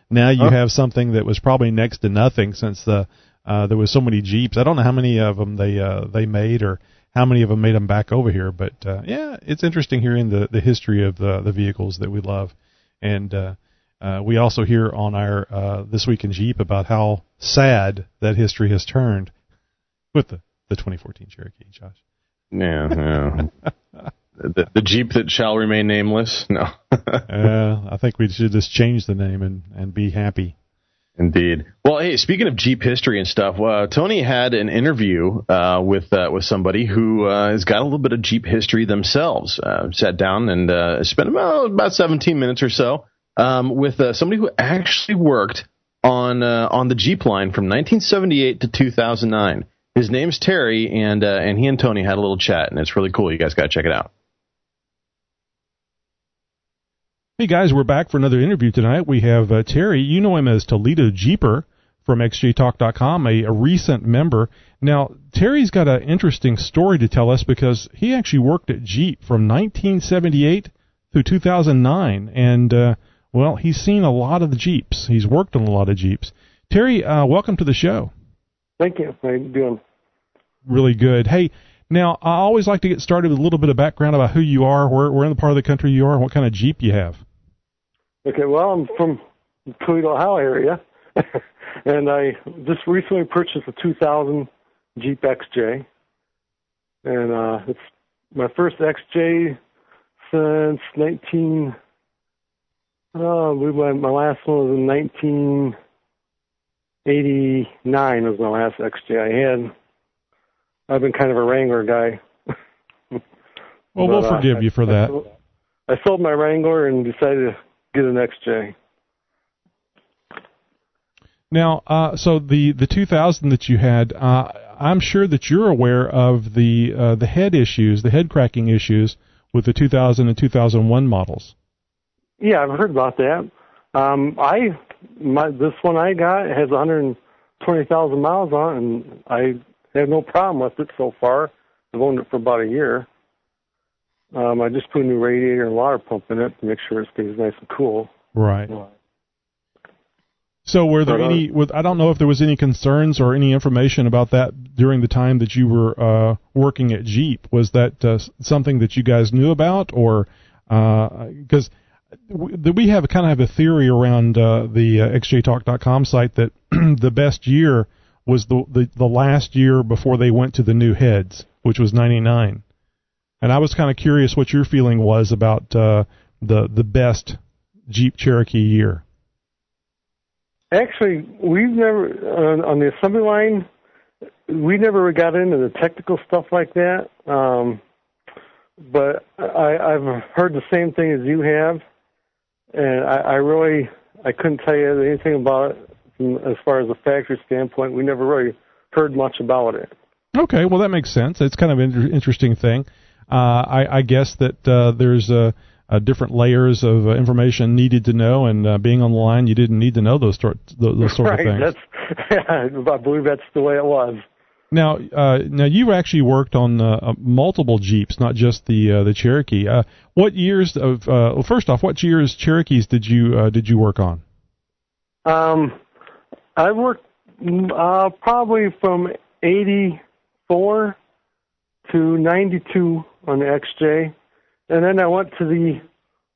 now you have something that was probably next to nothing since there was so many Jeeps. I don't know how many of them they made or how many of them made them back over here, but it's interesting hearing the history of the vehicles that we love, and we also hear on our This Week in Jeep about how sad that history has turned with the 2014 Cherokee, Josh. Yeah. The Jeep that shall remain nameless? No. I think we should just change the name and be happy. Indeed. Well, hey, speaking of Jeep history and stuff, Tony had an interview with somebody who has got a little bit of Jeep history themselves. Sat down and spent about 17 minutes or so with somebody who actually worked on the Jeep line from 1978 to 2009. His name's Terry, and he and Tony had a little chat, and it's really cool. You guys got to check it out. Hey, guys, we're back for another interview tonight. We have Terry. You know him as Toledo Jeeper from xjtalk.com, a recent member. Now, Terry's got an interesting story to tell us because he actually worked at Jeep from 1978 through 2009, and, he's seen a lot of the Jeeps. He's worked on a lot of Jeeps. Terry, welcome to the show. Thank you. How you doing? Really good. Hey, now, I always like to get started with a little bit of background about who you are, where in the part of the country you are, and what kind of Jeep you have. Okay, well, I'm from the Toledo, Ohio area, and I just recently purchased a 2000 Jeep XJ, and it's my first XJ since my last one was in 1989 was my last XJ I had. I've been kind of a Wrangler guy. Well, we'll forgive you for that. I sold my Wrangler and decided to get an XJ. Now, so the 2000 that you had, I'm sure that you're aware of the head issues, the head cracking issues with the 2000 and 2001 models. Yeah, I've heard about that. This one I got has 120,000 miles on it, and I have no problem with it so far. I've owned it for about a year. I just put a new radiator and water pump in it to make sure it stays nice and cool. Right. So were there I don't know if there was any concerns or any information about that during the time that you were working at Jeep. Was that something that you guys knew about, or because we have kind of a theory around the xjtalk.com site that the best year was the last year before they went to the new heads, which was 99. And I was kind of curious what your feeling was about the best Jeep Cherokee year. Actually, we've never, on the assembly line, we never got into the technical stuff like that. But I've heard the same thing as you have. And I couldn't tell you anything about it as far as a factory standpoint. We never really heard much about it. Okay, well, that makes sense. It's kind of an interesting thing. I guess that there's different layers of information needed to know, and being on the line, you didn't need to know those sort of things. I believe that's the way it was. Now you actually worked on multiple Jeeps, not just the Cherokee. What years of first off, what years Cherokees did you work on? I worked probably from 84 to 92 on the XJ, and then I went to the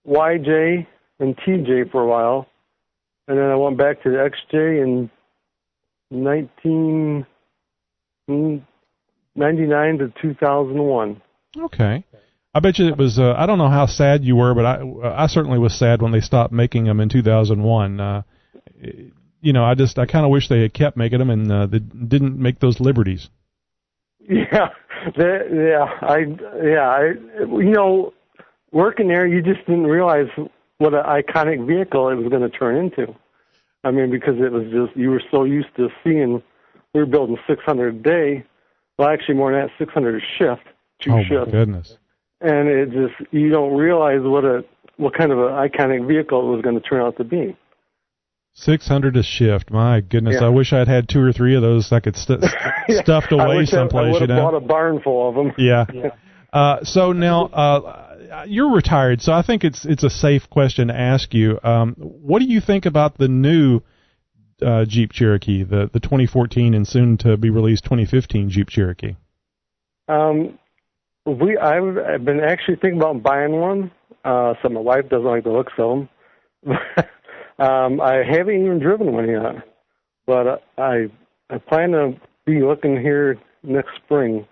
YJ and TJ for a while, and then I went back to the XJ in 1999 to 2001. Okay. I bet you it was. I don't know how sad you were, but I certainly was sad when they stopped making them in 2001. I kind of wish they had kept making them and they didn't make those Liberties. Yeah, working there, you just didn't realize what an iconic vehicle it was going to turn into. I mean, because it was just, you were so used to seeing, we were building 600 a day. Well, actually more than that, 600 a shift, two shifts. Oh, my goodness. And it just, you don't realize what kind of an iconic vehicle it was going to turn out to be. 600 a shift. My goodness, yeah. I wish I'd had 2 or 3 of those I could stuffed away someplace. I would have bought a barn full of them. Yeah. So now you're retired, so I think it's a safe question to ask you. What do you think about the new Jeep Cherokee, the 2014 and soon to be released 2015 Jeep Cherokee? I've been actually thinking about buying one. So my wife doesn't like the looks of them. I haven't even driven one yet, but I plan to be looking here next spring.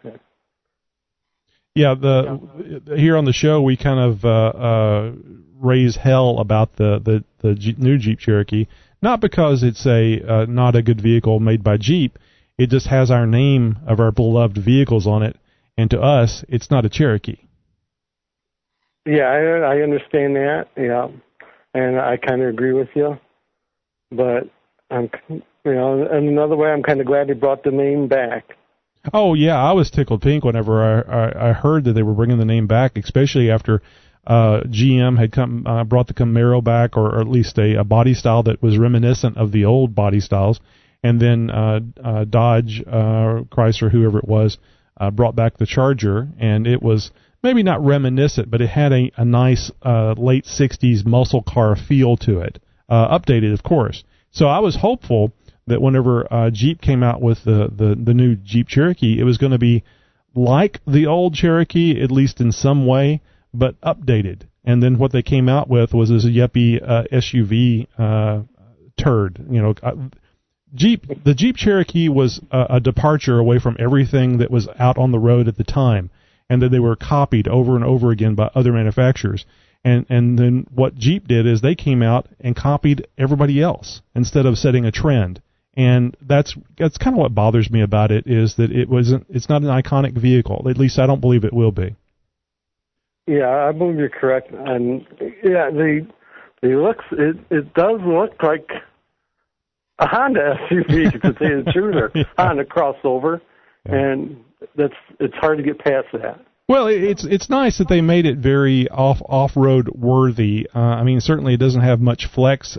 Yeah, here on the show we kind of raise hell about the new Jeep Cherokee, not because it's not a good vehicle made by Jeep. It just has our name of our beloved vehicles on it, and to us, it's not a Cherokee. Yeah, I understand that. Yeah. And I kind of agree with you, but in another way, I'm kind of glad they brought the name back. Oh yeah, I was tickled pink whenever I heard that they were bringing the name back, especially after GM had brought the Camaro back, or at least a body style that was reminiscent of the old body styles, and then Dodge, Chrysler, whoever it was, brought back the Charger, and it was maybe not reminiscent, but it had a nice late 60s muscle car feel to it. Updated, of course. So I was hopeful that whenever Jeep came out with the new Jeep Cherokee, it was going to be like the old Cherokee, at least in some way, but updated. And then what they came out with was this yuppie SUV turd. The Jeep Cherokee was a departure away from everything that was out on the road at the time, and that they were copied over and over again by other manufacturers. And then what Jeep did is they came out and copied everybody else instead of setting a trend. And that's kind of what bothers me about it, is that it's not an iconic vehicle. At least I don't believe it will be. Yeah, I believe you're correct. And yeah, it does look like a Honda SUV, to tell you the truth, or Honda crossover, and it's hard to get past that. Well, it's nice that they made it very off-road worthy. I mean, certainly it doesn't have much flex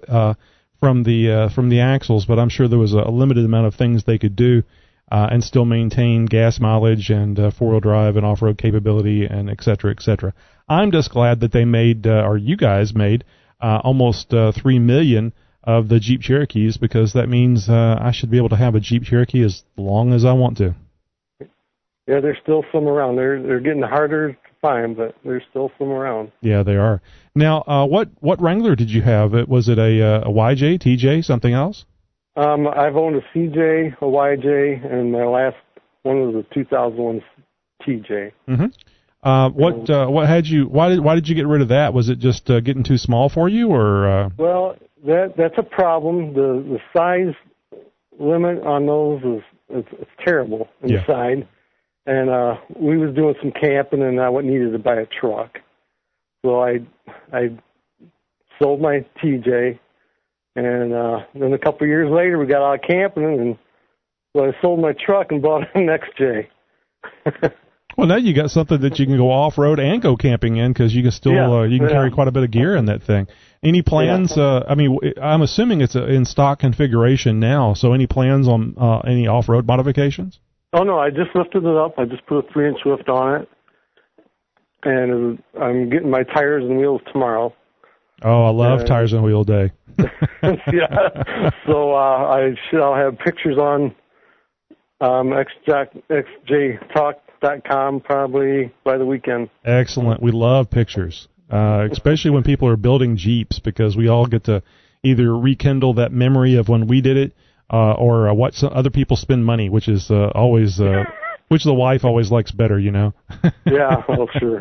from the axles, but I'm sure there was a limited amount of things they could do and still maintain gas mileage and four-wheel drive and off-road capability and et cetera, et cetera. I'm just glad that they made, or you guys made, almost 3 million of the Jeep Cherokees, because that means I should be able to have a Jeep Cherokee as long as I want to. Yeah, there's still some around. They're getting harder to find, but there's still some around. Yeah, they are. Now, what Wrangler did you have? Was it a YJ, TJ, something else? I've owned a CJ, a YJ, and my last one was a 2001 TJ. Mm-hmm. What had you? Why did you get rid of that? Was it just getting too small for you, or? Well, that's a problem. The size limit on those is it's terrible inside. And we was doing some camping, and I needed to buy a truck. So I sold my TJ, and then a couple of years later, we got out of camping, and so I sold my truck and bought an XJ. Well, now you got something that you can go off-road and go camping in, because you can still you can carry quite a bit of gear in that thing. Any plans? I mean, I'm assuming it's in stock configuration now. So any plans on any off-road modifications? Oh, no, I just lifted it up. I just put a 3-inch lift on it, and I'm getting my tires and wheels tomorrow. Oh, I love tires and wheel day. Yeah. So I'll have pictures on xjtalk.com probably by the weekend. Excellent. We love pictures, especially when people are building Jeeps, because we all get to either rekindle that memory of when we did it, or what some other people spend money, which is always, which the wife always likes better, you know. Yeah, well, sure.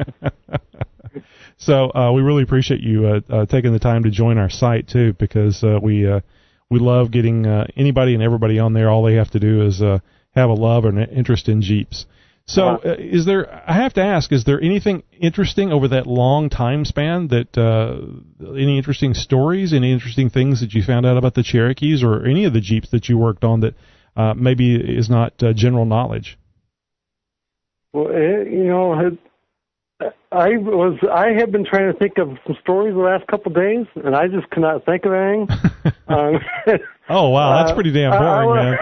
So we really appreciate you taking the time to join our site too, because we love getting anybody and everybody on there. All they have to do is have a love and an interest in Jeeps. So I have to ask, is there anything interesting over that long time span that, any interesting stories, any interesting things that you found out about the Cherokees or any of the Jeeps that you worked on that maybe is not general knowledge? Well, I have been trying to think of some stories the last couple of days, and I just cannot think of anything. Oh, wow, that's pretty damn boring, man.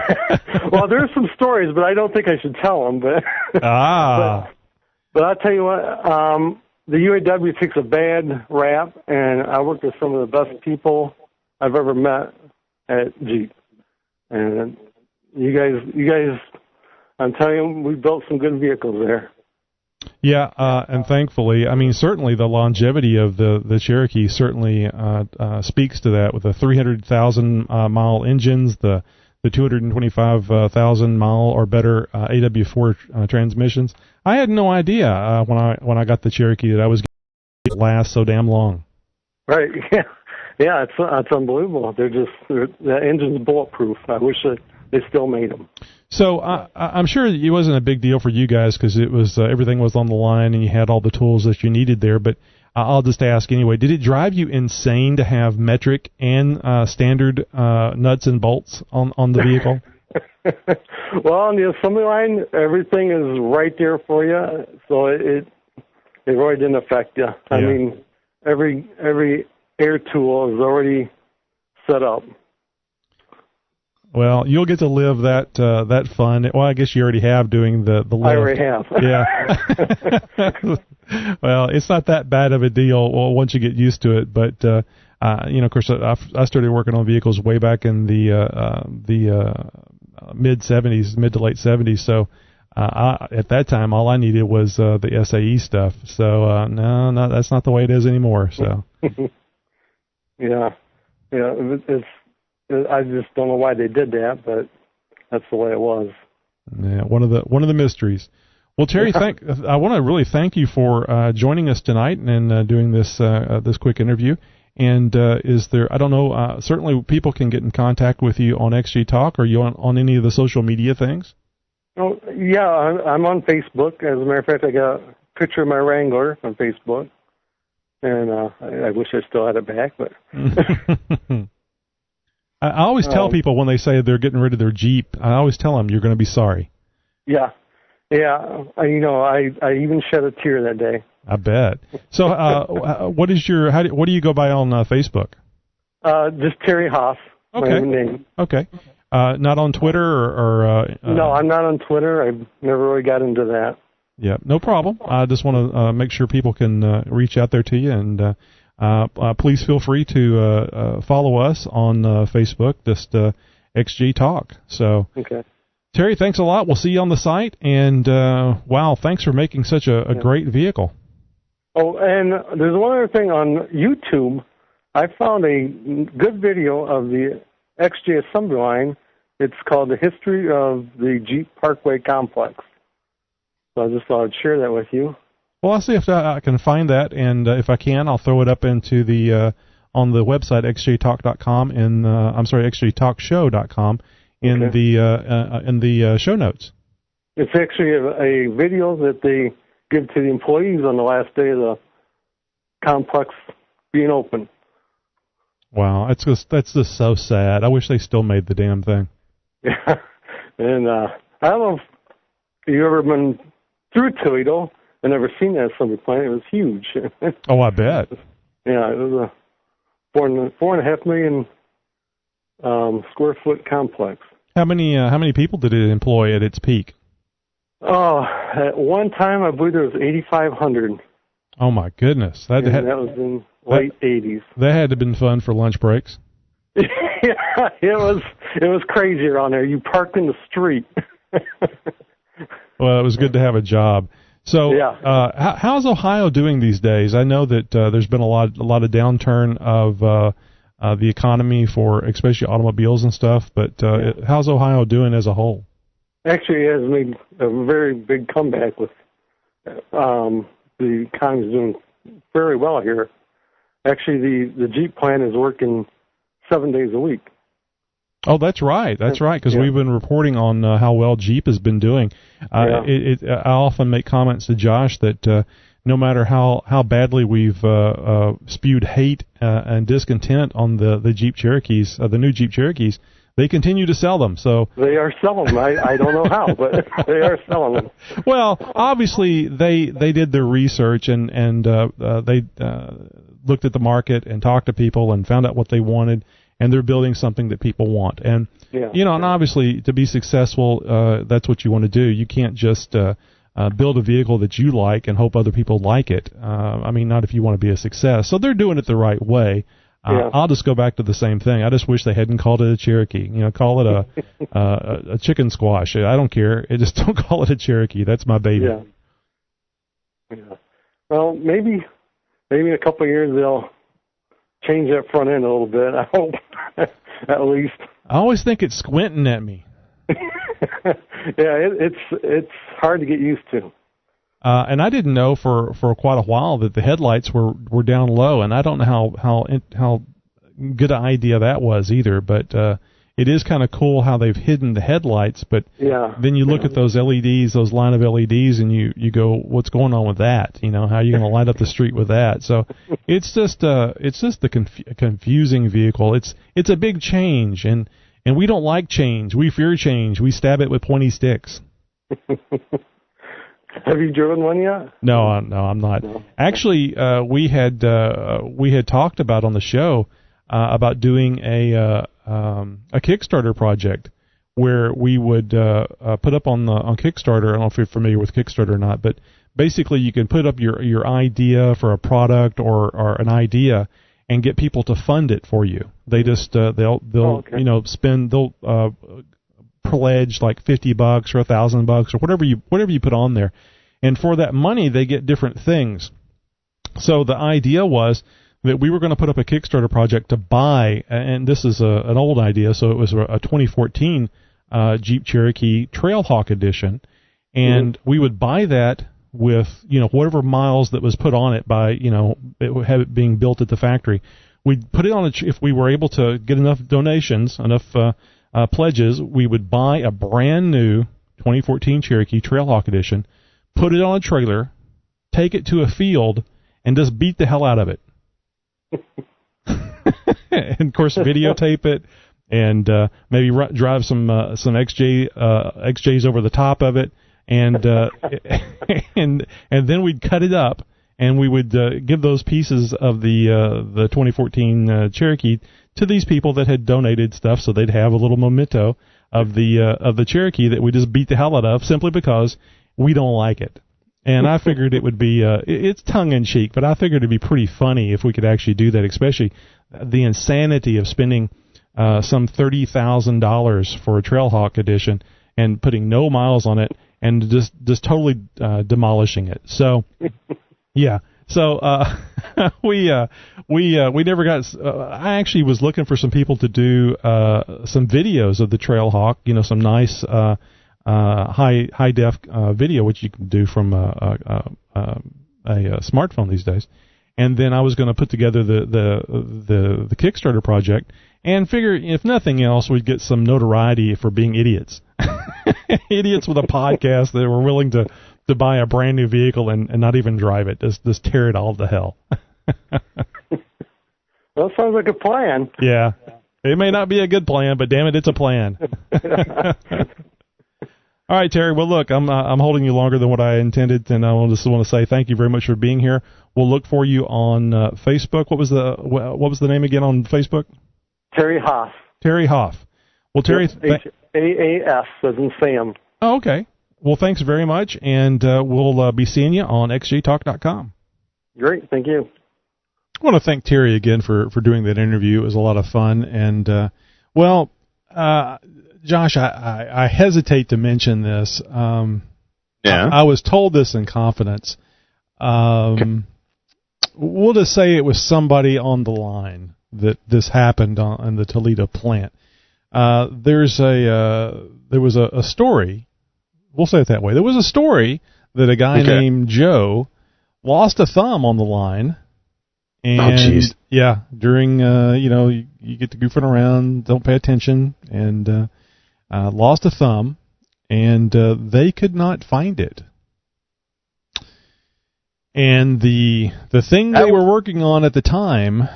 Well, there's some stories, but I don't think I should tell them. But but I'll tell you what, the UAW takes a bad rap, and I worked with some of the best people I've ever met at Jeep. And you guys, I'm telling you, we built some good vehicles there. Yeah, and thankfully, I mean, certainly the longevity of the Cherokee certainly speaks to that, with the 300,000 mile engines, the 225,000 mile or better AW4 transmissions. I had no idea when I got the Cherokee that I was going to last so damn long. Right. Yeah. It's unbelievable. The engine's bulletproof. I wish they still made them. So I'm sure it wasn't a big deal for you guys, because it was everything was on the line and you had all the tools that you needed there. But I'll just ask anyway: did it drive you insane to have metric and standard nuts and bolts on the vehicle? Well, on the assembly line, everything is right there for you, so it really didn't affect you. Yeah. I mean, every air tool is already set up. Well, you'll get to live that fun. Well, I guess you already have doing the lift. I already have. Yeah. Well, it's not that bad of a deal. Well, once you get used to it, but of course, I started working on vehicles way back in the mid to late 70s. So at that time, all I needed was the SAE stuff. So no, that's not the way it is anymore. So. Yeah. I just don't know why they did that, but that's the way it was. Yeah, one of the mysteries. Well, Terry, I want to really thank you for joining us tonight and doing this quick interview. And is there? I don't know. Certainly, people can get in contact with you on XG Talk. Are you on any of the social media things? Oh, yeah, I'm on Facebook. As a matter of fact, I got a picture of my Wrangler on Facebook, and I wish I still had it back, but. I always tell people when they say they're getting rid of their Jeep, I always tell them you're going to be sorry. Yeah. Yeah, I even shed a tear that day. I bet. So, what do you go by on Facebook? Just Terry Haas. Okay. My name. Okay. Not on Twitter or no, I'm not on Twitter. I've never really got into that. Yeah, no problem. I just want to make sure people can reach out there to you, and please feel free to follow us on Facebook, just XJ Talk. So, okay. Terry, thanks a lot. We'll see you on the site, and wow, thanks for making such a great vehicle. Oh, and there's one other thing on YouTube. I found a good video of the XJ assembly line. It's called The History of the Jeep Parkway Complex. So I just thought I'd share that with you. Well, I'll see if I can find that, and if I can, I'll throw it up into the on the website xjtalk.com and xjtalkshow.com in the show notes. It's actually a video that they give to the employees on the last day of the complex being open. Wow, that's just so sad. I wish they still made the damn thing. Yeah, and I don't know if you've ever been through Toledo and never seen that assembly plant. It was huge. Oh, I bet. Yeah, it was a 4.5 million square foot complex. How many people did it employ at its peak? Oh, at one time I believe there was 8,500. Oh my goodness, that was in late 80s. That had to have been fun for lunch breaks. Yeah, it was crazy around there. You parked in the street. Well, it was good to have a job. So, yeah. How's Ohio doing these days? I know that there's been a lot of downturn of the economy for especially automobiles and stuff. But how's Ohio doing as a whole? Actually, it has made a very big comeback with the economy's doing very well here. Actually, the Jeep plant is working 7 days a week. Oh, that's right. That's right, because we've been reporting on how well Jeep has been doing. I often make comments to Josh that no matter how badly we've spewed hate and discontent on the Jeep Cherokees, the new Jeep Cherokees, they continue to sell them. So they are selling them. I don't know how, but they are selling them. Well, obviously they did their research and they looked at the market and talked to people and found out what they wanted. And they're building something that people want. And, and obviously to be successful, that's what you want to do. You can't just build a vehicle that you like and hope other people like it. I mean, not if you want to be a success. So they're doing it the right way. I'll just go back to the same thing. I just wish they hadn't called it a Cherokee. Call it a chicken squash. I don't care. Just don't call it a Cherokee. That's my baby. Yeah. Well, maybe in a couple of years they'll change that front end a little bit, I hope, at least. I always think it's squinting at me. It's hard to get used to. And I didn't know for quite a while that the headlights were down low, and I don't know how good an idea that was either, but it is kind of cool how they've hidden the headlights, but then you look at those LEDs, those line of LEDs, and you go, what's going on with that? How are you going to light up the street with that? So it's just a confusing vehicle. It's a big change, and we don't like change. We fear change. We stab it with pointy sticks. Have you driven one yet? No, I'm not. No. Actually, we had talked about on the show about doing a Kickstarter project where we would put up on Kickstarter. I don't know if you're familiar with Kickstarter or not, but basically you can put up your idea for a product or an idea and get people to fund it for you. They just they'll pledge like $50 or $1,000 or whatever you put on there, and for that money they get different things. So the idea was that we were going to put up a Kickstarter project to buy, and this is an old idea, so it was a 2014 Jeep Cherokee Trailhawk edition, and we would buy that with whatever miles that was put on it by it have it being built at the factory. We'd put it on if we were able to get enough donations, enough pledges, we would buy a brand new 2014 Cherokee Trailhawk edition, put it on a trailer, take it to a field, and just beat the hell out of it. And of course videotape it and maybe drive some XJs over the top of it, and and then we'd cut it up, and we would give those pieces of the 2014 Cherokee to these people that had donated stuff, so they'd have a little memento of the Cherokee that we just beat the hell out of simply because we don't like it. And I figured it would be it's tongue in cheek, but I figured it'd be pretty funny if we could actually do that, especially the insanity of spending some $30,000 for a Trailhawk edition and putting no miles on it and just totally demolishing it. So yeah. So we never got. I actually was looking for some people to do some videos of the Trailhawk. Some nice high def video, which you can do from a smartphone these days. And then I was going to put together the Kickstarter project and figure, if nothing else, we'd get some notoriety for being idiots, idiots with a podcast that were willing to buy a brand new vehicle and not even drive it, just tear it all to hell. Well, sounds like a plan. Yeah, it may not be a good plan, but damn it, it's a plan. All right, Terry. Well, look, I'm holding you longer than what I intended, and I just want to say thank you very much for being here. We'll look for you on Facebook. What was the name again on Facebook? Terry Hoff. Terry Hoff. Well, Terry. AAF as in Sam. Oh, okay. Well, thanks very much, and we'll be seeing you on xjtalk.com. Great, thank you. I want to thank Terry again for doing that interview. It was a lot of fun, and Josh, I hesitate to mention this. I was told this in confidence. Okay. We'll just say it was somebody on the line that this happened in the Toledo plant. There was a story. We'll say it that way. There was a story that a guy named Joe lost a thumb on the line. And, during, you get to goofing around, don't pay attention, and lost a thumb, and they could not find it. And the thing they were working on at the time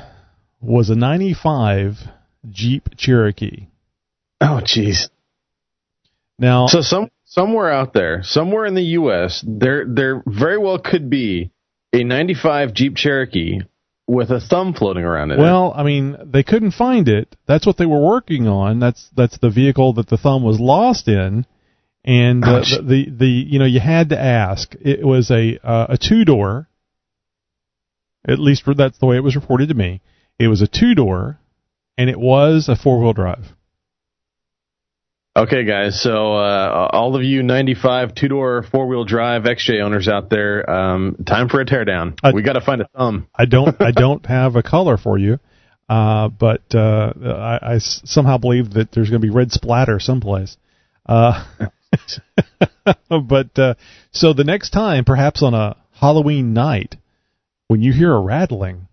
was a 95 Jeep Cherokee. Oh, jeez. Now, so somewhere out there, somewhere in the U.S., there very well could be a 95 Jeep Cherokee with a thumb floating around in it. Well, I mean, they couldn't find it. That's what they were working on. That's the vehicle that the thumb was lost in. And you had to ask. It was a two-door. At least that's the way it was reported to me. It was a two-door, and it was a four-wheel drive. Okay, guys, so all of you 95 two-door four-wheel drive XJ owners out there, time for a teardown. We got to find a thumb. I don't have a color for you, but I somehow believe that there's going to be red splatter someplace. But so the next time, perhaps on a Halloween night, when you hear a rattling,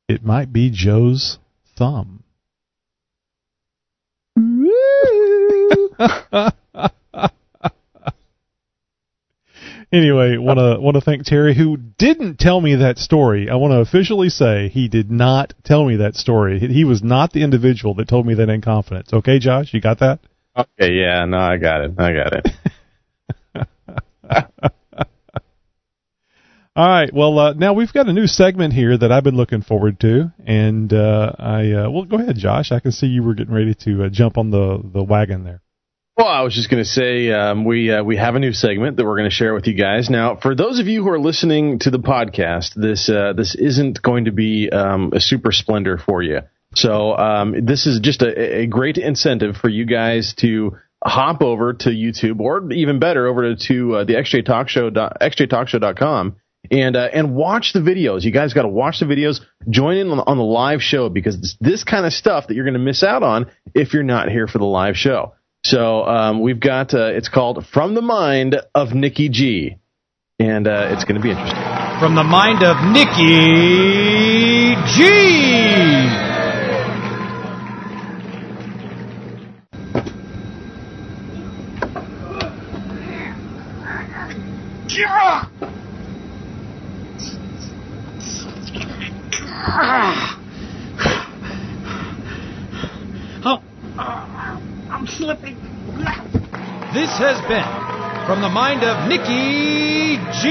it might be Joe's thumb. Anyway, want to thank Terry, who didn't tell me that story. I want to officially say he did not tell me that story. He was not the individual that told me that in confidence. Okay, Josh, you got that? Okay, yeah, no, I got it. All right, well, now we've got a new segment here that I've been looking forward to, and well, go ahead, Josh. I can see you were getting ready to jump on the wagon there. Well, I was just going to say we have a new segment that we're going to share with you guys. Now, for those of you who are listening to the podcast, this isn't going to be a super splendor for you. So this is just a great incentive for you guys to hop over to YouTube, or even better, over to the xjtalkshow.com and watch the videos. You guys got to watch the videos. Join in on the live show, because it's this kind of stuff that you're going to miss out on if you're not here for the live show. So we've got, it's called From the Mind of Nikki G, and it's going to be interesting. From the Mind of Nikki G! I'm slipping. This has been from the mind of Nikki G.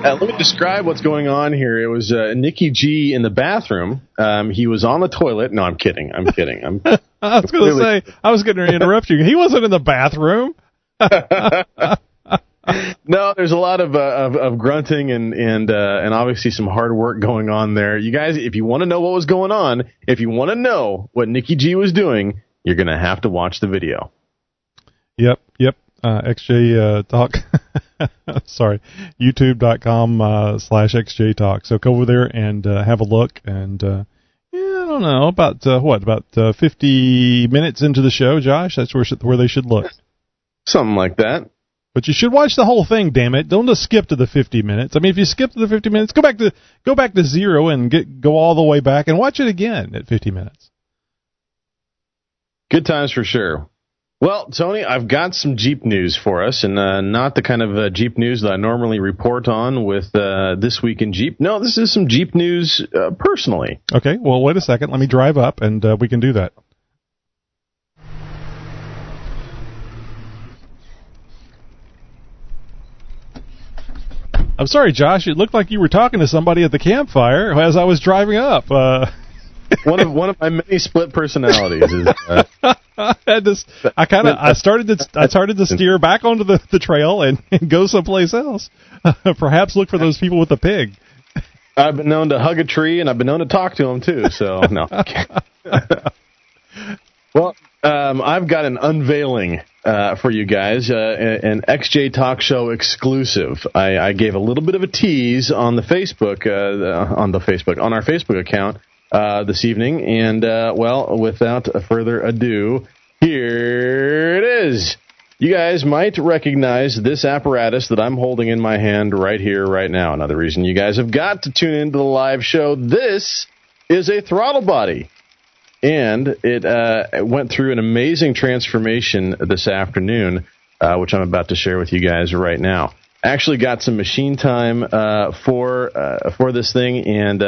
Let me describe what's going on here. It was Nikki G in the bathroom. He was on the toilet. No, I'm kidding. I was going to say, I was going to interrupt you. He wasn't in the bathroom. No, there's a lot of grunting and obviously some hard work going on there. You guys, if you want to know what was going on, if you want to know what Nikki G was doing, you're going to have to watch the video. Yep. XJ Talk. Sorry, youtube.com/xjtalk. So go over there and have a look. And I don't know about 50 minutes into the show, Josh. That's where they should look. Something like that. But you should watch the whole thing. Damn it! Don't just skip to the 50 minutes. I mean, if you skip to the 50 minutes, go back to zero and go all the way back and watch it again at 50 minutes. Good times for sure. Well, Tony, I've got some Jeep news for us, and not the kind of Jeep news that I normally report on with This Week in Jeep. No, this is some Jeep news personally. Okay, well, wait a second. Let me drive up, and we can do that. I'm sorry, Josh. It looked like you were talking to somebody at the campfire as I was driving up. One of my many split personalities is. I started to steer back onto the trail and go someplace else. Perhaps look for those people with the pig. I've been known to hug a tree, and I've been known to talk to them too. So no. Well, I've got an unveiling for you guys, an XJ Talk Show exclusive. I gave a little bit of a tease on the Facebook, on our Facebook account. This evening, and without further ado, here it is. You guys might recognize this apparatus that I'm holding in my hand right here, right now. Another reason you guys have got to tune into the live show. This is a throttle body, and it went through an amazing transformation this afternoon, which I'm about to share with you guys right now. Actually got some machine time for this thing, and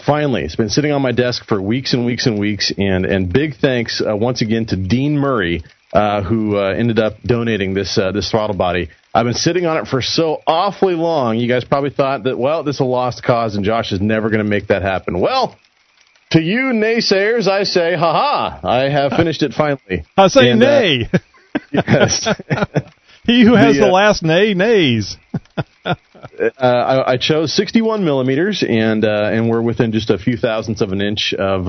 finally, it's been sitting on my desk for weeks and weeks and weeks, and big thanks once again to Dean Murray, who ended up donating this throttle body. I've been sitting on it for so awfully long. You guys probably thought that, well, this is a lost cause, and Josh is never going to make that happen. Well, to you naysayers, I say, ha-ha, I have finished it finally. I say nay. Yes. He who has the last nay nays. I chose 61 millimeters, and we're within just a few thousandths of an inch of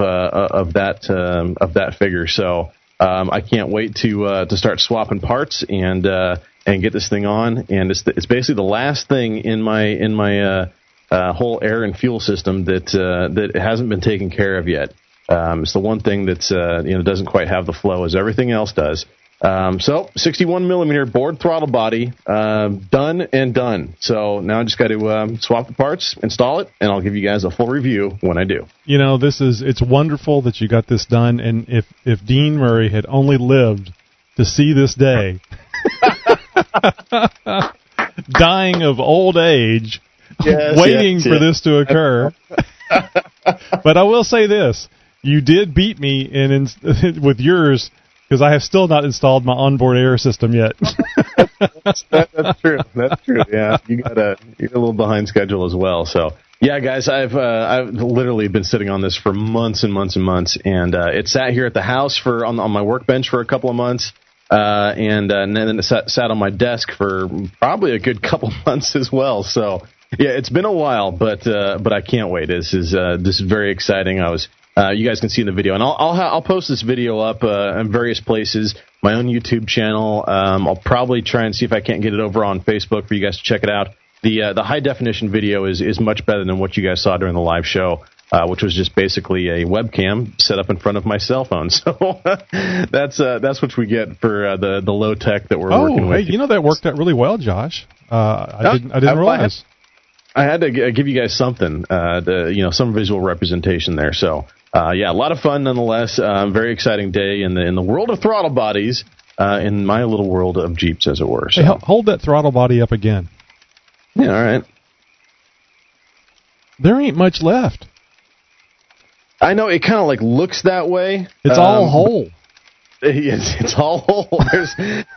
that figure. So I can't wait to start swapping parts and get this thing on. And it's basically the last thing in my whole air and fuel system that hasn't been taken care of yet. It's the one thing that's doesn't quite have the flow as everything else does. So 61 millimeter board throttle body, done and done. So now I just got to swap the parts, install it, and I'll give you guys a full review when I do. You know, it's wonderful that you got this done, and if Dean Murray had only lived to see this day, dying of old age, waiting for this to occur. But I will say this, you did beat me with yours, because I have still not installed my onboard air system yet. That's true. That's true. Yeah, you're a little behind schedule as well. So yeah, guys, I've literally been sitting on this for months and months and months, and it sat here at the house on my workbench for a couple of months, and then it sat on my desk for probably a good couple months as well. So yeah, it's been a while, but I can't wait. This is very exciting. You guys can see in the video, and I'll post this video up in various places. My own YouTube channel. I'll probably try and see if I can't get it over on Facebook for you guys to check it out. The high definition video is much better than what you guys saw during the live show, which was just basically a webcam set up in front of my cell phone. So that's what we get for the low tech that we're working with. Hey, that worked out really well, Josh. I didn't realize. I had to give you guys something, some visual representation there. So. A lot of fun nonetheless. Very exciting day in the world of throttle bodies, in my little world of Jeeps, as it were. So. Hey, hold that throttle body up again. Yeah, all right. There ain't much left. I know, it kind of looks that way. It's all whole. It's all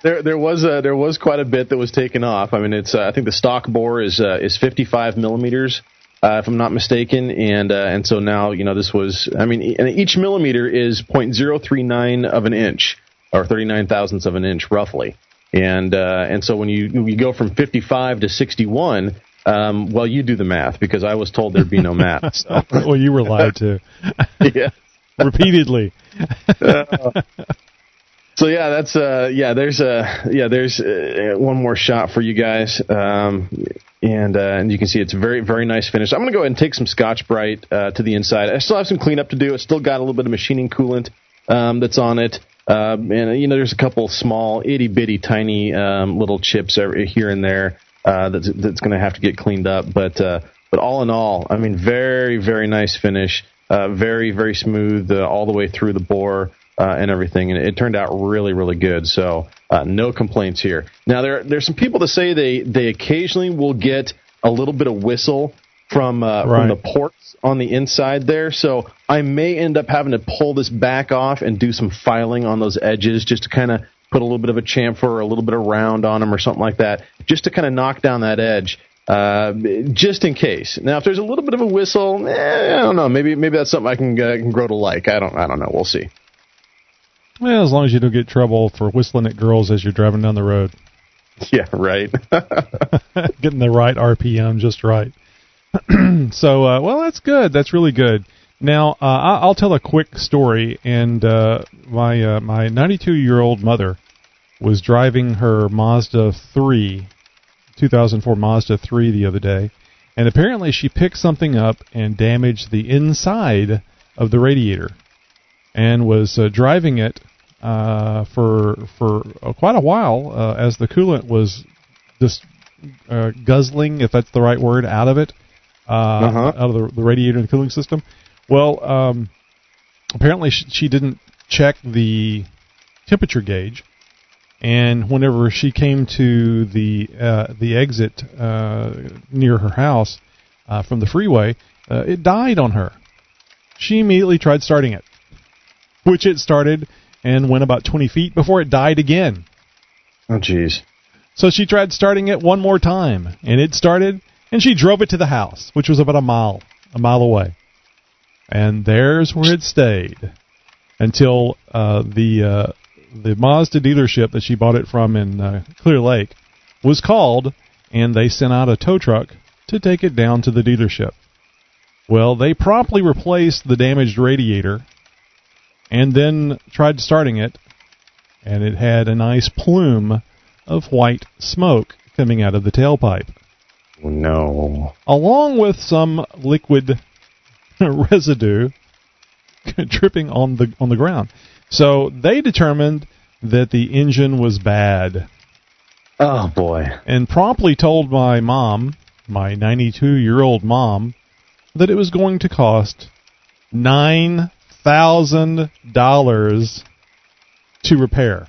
there was quite a bit that was taken off. I mean, it's I think the stock bore is 55 millimeters, if I'm not mistaken, and so now this was, I mean, and each millimeter is 0.039 of an inch, or 39 thousandths of an inch roughly, and so when you go from 55 to 61. Well, you do the math, because I was told there'd be no math. So. Well, you were lied to. Yeah. Repeatedly. So yeah, that's there's one more shot for you guys, and you can see it's a very, very nice finish. I'm going to go ahead and take some Scotch-Brite to the inside. I still have some cleanup to do. It's still got a little bit of machining coolant that's on it, and there's a couple small itty bitty tiny little chips here and there that's going to have to get cleaned up. But all in all, I mean, very, very nice finish. Very, very smooth all the way through the bore and everything, and it turned out really, really good. So no complaints here. Now there's some people that say they occasionally will get a little bit of whistle from the ports on the inside there. So I may end up having to pull this back off and do some filing on those edges, just to kind of put a little bit of a chamfer or a little bit of round on them or something like that, just to kind of knock down that edge. Just in case. Now, if there's a little bit of a whistle, I don't know. Maybe that's something I can grow to like. I don't know. We'll see. Well, as long as you don't get trouble for whistling at girls as you're driving down the road. Yeah, right. Getting the right RPM just right. So, well, that's good. That's really good. Now, I'll tell a quick story. And my 92-year-old mother was driving her Mazda 3. 2004 Mazda 3 the other day, and apparently she picked something up and damaged the inside of the radiator, and was driving it for quite a while as the coolant was just guzzling, if that's the right word, out of it, out of the radiator and the cooling system. Well, apparently she didn't check the temperature gauge. And whenever she came to the exit near her house from the freeway, it died on her. She immediately tried starting it, which it started and went about 20 feet before it died again. Oh, jeez. So she tried starting it one more time, and it started, and she drove it to the house, which was about a mile away. And there's where it stayed until the Mazda dealership that she bought it from in Clear Lake was called, and they sent out a tow truck to take it down to the dealership. Well, they promptly replaced the damaged radiator and then tried starting it, and it had a nice plume of white smoke coming out of the tailpipe. Oh, no. Along with some liquid residue dripping on the ground. So they determined that the engine was bad. Oh, boy. And promptly told my mom, my 92-year-old mom, that it was going to cost $9,000 to repair.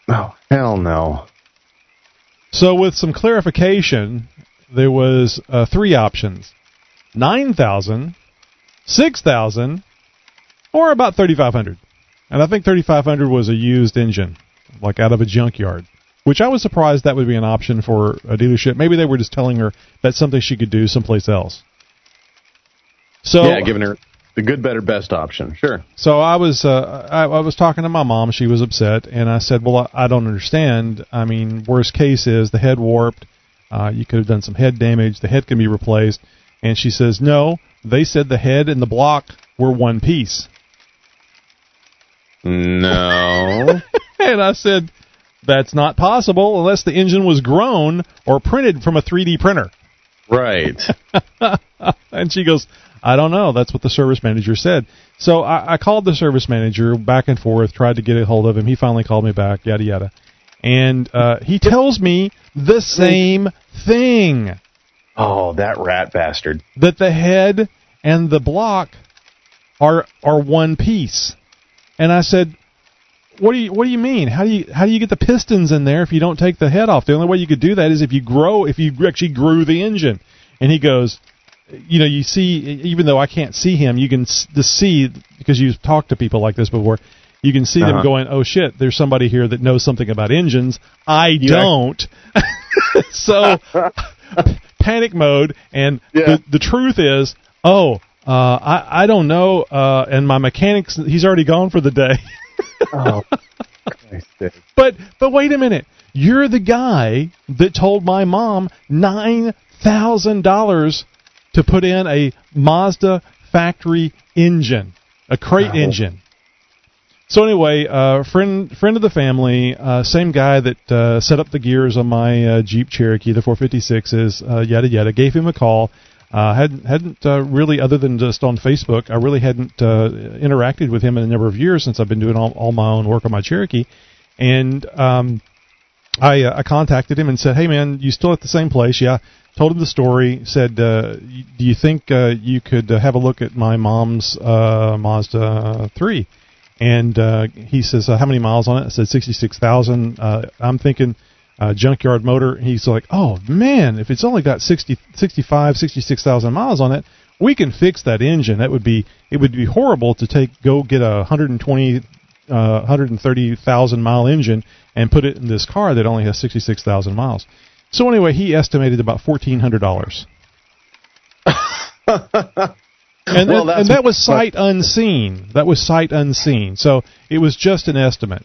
Oh, hell no. So with some clarification, there was 3 options. $9,000, $6,000, or about $3,500. And I think $3,500 was a used engine, like out of a junkyard, which I was surprised that would be an option for a dealership. Maybe they were just telling her that's something she could do someplace else. So yeah, giving her the good, better, best option. Sure. So I was talking to my mom. She was upset, and I said, well, I don't understand. I mean, worst case is the head warped. You could have done some head damage. The head can be replaced. And she says, no, they said the head and the block were one piece. No. And I said, that's not possible unless the engine was grown or printed from a 3D printer. Right. And she goes, I don't know. That's what the service manager said. So I called the service manager back and forth, tried to get a hold of him. He finally called me back, yada, yada. And he tells me the same thing. Oh, that rat bastard. That the head and the block are one piece. And I said, what do you mean? How do you get the pistons in there if you don't take the head off? The only way you could do that is if you actually grew the engine. And he goes, you see, even though I can't see him, you can just see, because you've talked to people like this before, you can see them going, oh shit, there's somebody here that knows something about engines. I don't. So panic mode, and the truth is, I don't know, and my mechanic's, he's already gone for the day. Oh, but wait a minute. You're the guy that told my mom $9,000 to put in a Mazda factory engine, a crate engine. So anyway, friend of the family, same guy that set up the gears on my Jeep Cherokee, the 456s, yada yada, gave him a call. Hadn't really, other than just on Facebook, I really hadn't interacted with him in a number of years since I've been doing all my own work on my Cherokee. And I contacted him and said, hey man, you still at the same place? Yeah. Told him the story, said, do you think you could have a look at my mom's Mazda 3? And he says, how many miles on it? I said 66,000. I'm thinking junkyard motor. He's like, oh man, if it's only got 66,000 miles on it, we can fix that engine. It would be horrible to go get a 130,000 mile engine and put it in this car that only has 66,000 miles. So anyway, he estimated about $1,400. And that was sight unseen. So it was just an estimate.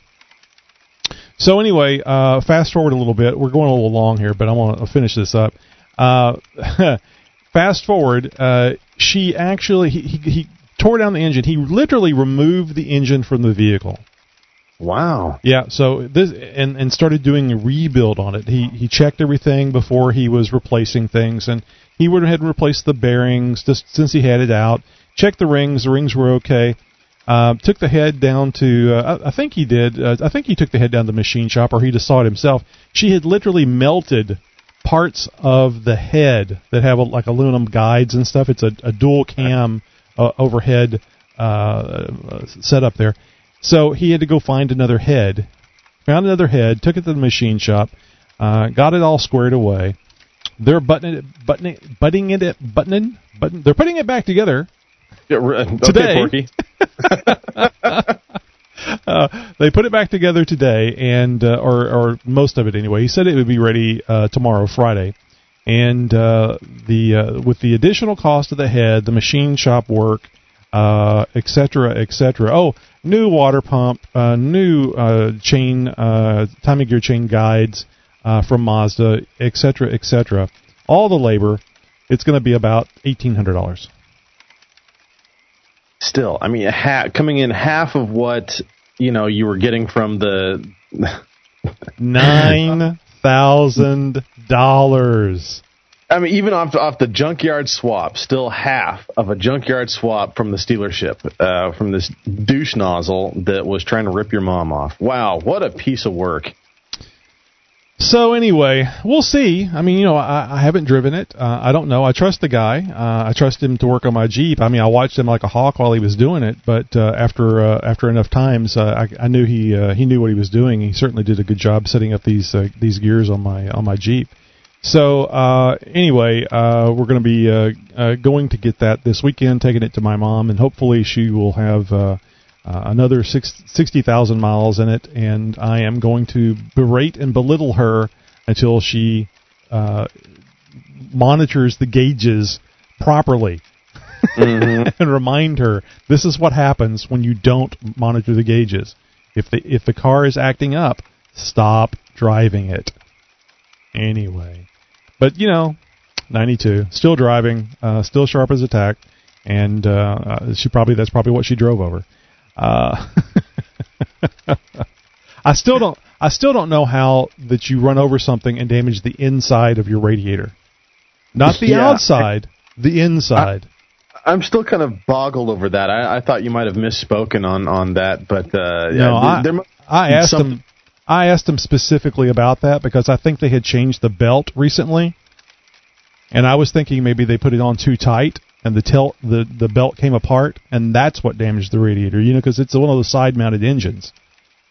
So anyway, fast forward a little bit. We're going a little long here, but I want to finish this up. Fast forward. He tore down the engine. He literally removed the engine from the vehicle. Wow. Yeah. So this and started doing a rebuild on it. He checked everything before he was replacing things, and he went ahead and replaced the bearings just since he had it out. Checked the rings. The rings were okay. Took the head down to, I think he did. I think he took the head down to the machine shop, or he just saw it himself. She had literally melted parts of the head that have like aluminum guides and stuff. It's a dual cam overhead setup there. So he had to go find another head. Found another head. Took it to the machine shop. Got it all squared away. They're They're putting it back together. Today. Porky. They put it back together today, and or most of it anyway. He said it would be ready tomorrow, Friday, and with the additional cost of the head, the machine shop work, etc., etc. Oh, new water pump, new chain, timing gear chain guides from Mazda, etc., etc. All the labor, it's going to be about $1,800. Still, I mean, coming in half of what you were getting from the $9,000. I mean, even off the junkyard swap, still half of a junkyard swap from the dealership, from this douche nozzle that was trying to rip your mom off. Wow, what a piece of work. So anyway, we'll see. I mean, I haven't driven it. I don't know. I trust the guy. I trust him to work on my Jeep. I mean, I watched him like a hawk while he was doing it. But after enough times, I knew he knew what he was doing. He certainly did a good job setting up these gears on my Jeep. So anyway, we're going to be going to get that this weekend, taking it to my mom, and hopefully she will have another 60,000 miles in it, and I am going to berate and belittle her until she monitors the gauges properly. Mm-hmm. And remind her, this is what happens when you don't monitor the gauges. If the car is acting up, stop driving it. Anyway, but 92, still driving, still sharp as a tack, and that's probably what she drove over. I still don't know how that you run over something and damage the inside of your radiator, not the outside, the inside. I'm still kind of boggled over that. I thought you might have misspoken on that, but no, I asked them specifically about that because I think they had changed the belt recently, and I was thinking maybe they put it on too tight. And the belt came apart, and that's what damaged the radiator, because it's one of those side-mounted engines.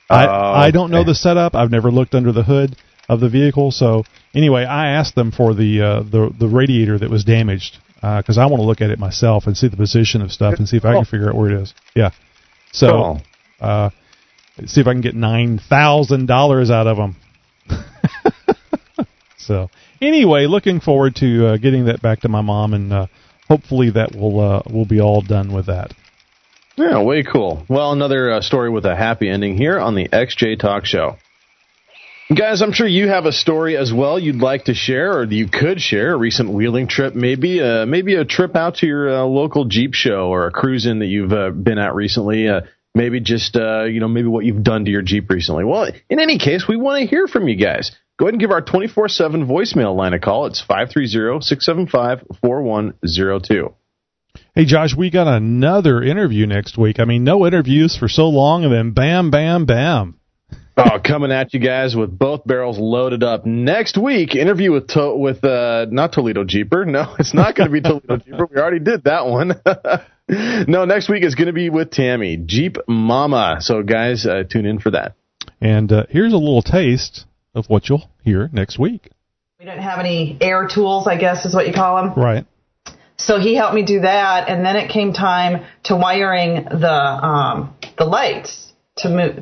I don't know the setup. I've never looked under the hood of the vehicle. So anyway, I asked them for the radiator that was damaged because I want to look at it myself and see the position of stuff and see if I can figure out where it is. Yeah. So see if I can get $9,000 out of them. So anyway, looking forward to getting that back to my mom, and hopefully that will be all done with that. Yeah, way cool. Well, another story with a happy ending here on the XJ Talk Show. Guys, I'm sure you have a story as well you'd like to share, or you could share a recent wheeling trip, maybe a trip out to your local Jeep show or a cruise-in that you've been at recently, maybe just, maybe what you've done to your Jeep recently. Well, in any case, we want to hear from you guys. Go ahead and give our 24/7 voicemail line a call. It's 530-675-4102. Hey, Josh, we got another interview next week. I mean, no interviews for so long, and then bam, bam, bam. Oh, coming at you guys with both barrels loaded up. Next week, interview with not Toledo Jeeper. No, it's not going to be Toledo Jeeper. We already did that one. No, next week is going to be with Tammy, Jeep Mama. So, guys, tune in for that. And here's a little taste of what you'll hear next week. We didn't have any air tools, I guess is what you call them. Right. So he helped me do that, and then it came time to wiring the lights to move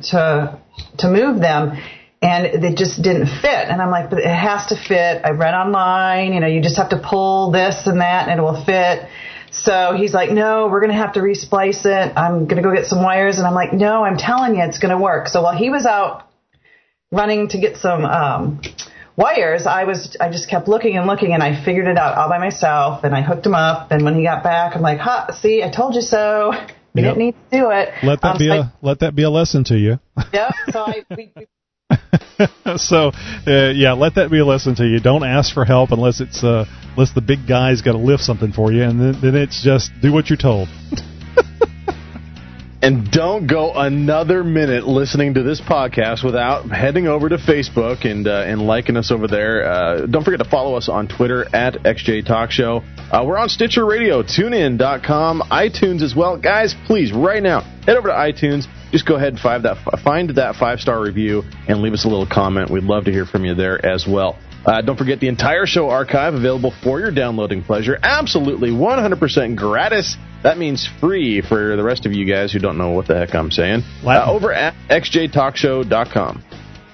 them, and they just didn't fit. And I'm like, but it has to fit. I read online, you just have to pull this and that, and it will fit. So he's like, no, we're going to have to resplice it. I'm going to go get some wires. And I'm like, no, I'm telling you, it's going to work. So while he was out running to get some wires, I just kept looking, and I figured it out all by myself, and I hooked him up. And when he got back, I'm like, see, I told you so. We didn't need to do it. Let that be a lesson to you. Yep. So let that be a lesson to you. Don't ask for help unless the big guy's got to lift something for you, and then it's just do what you're told. And don't go another minute listening to this podcast without heading over to Facebook and liking us over there. Don't forget to follow us on Twitter at XJ Talk Show. We're on Stitcher Radio, TuneIn.com, iTunes as well. Guys, please, right now, head over to iTunes. Just go ahead and find that 5-star review and leave us a little comment. We'd love to hear from you there as well. Don't forget the entire show archive available for your downloading pleasure. Absolutely 100% gratis. That means free for the rest of you guys who don't know what the heck I'm saying. Over at xjtalkshow.com.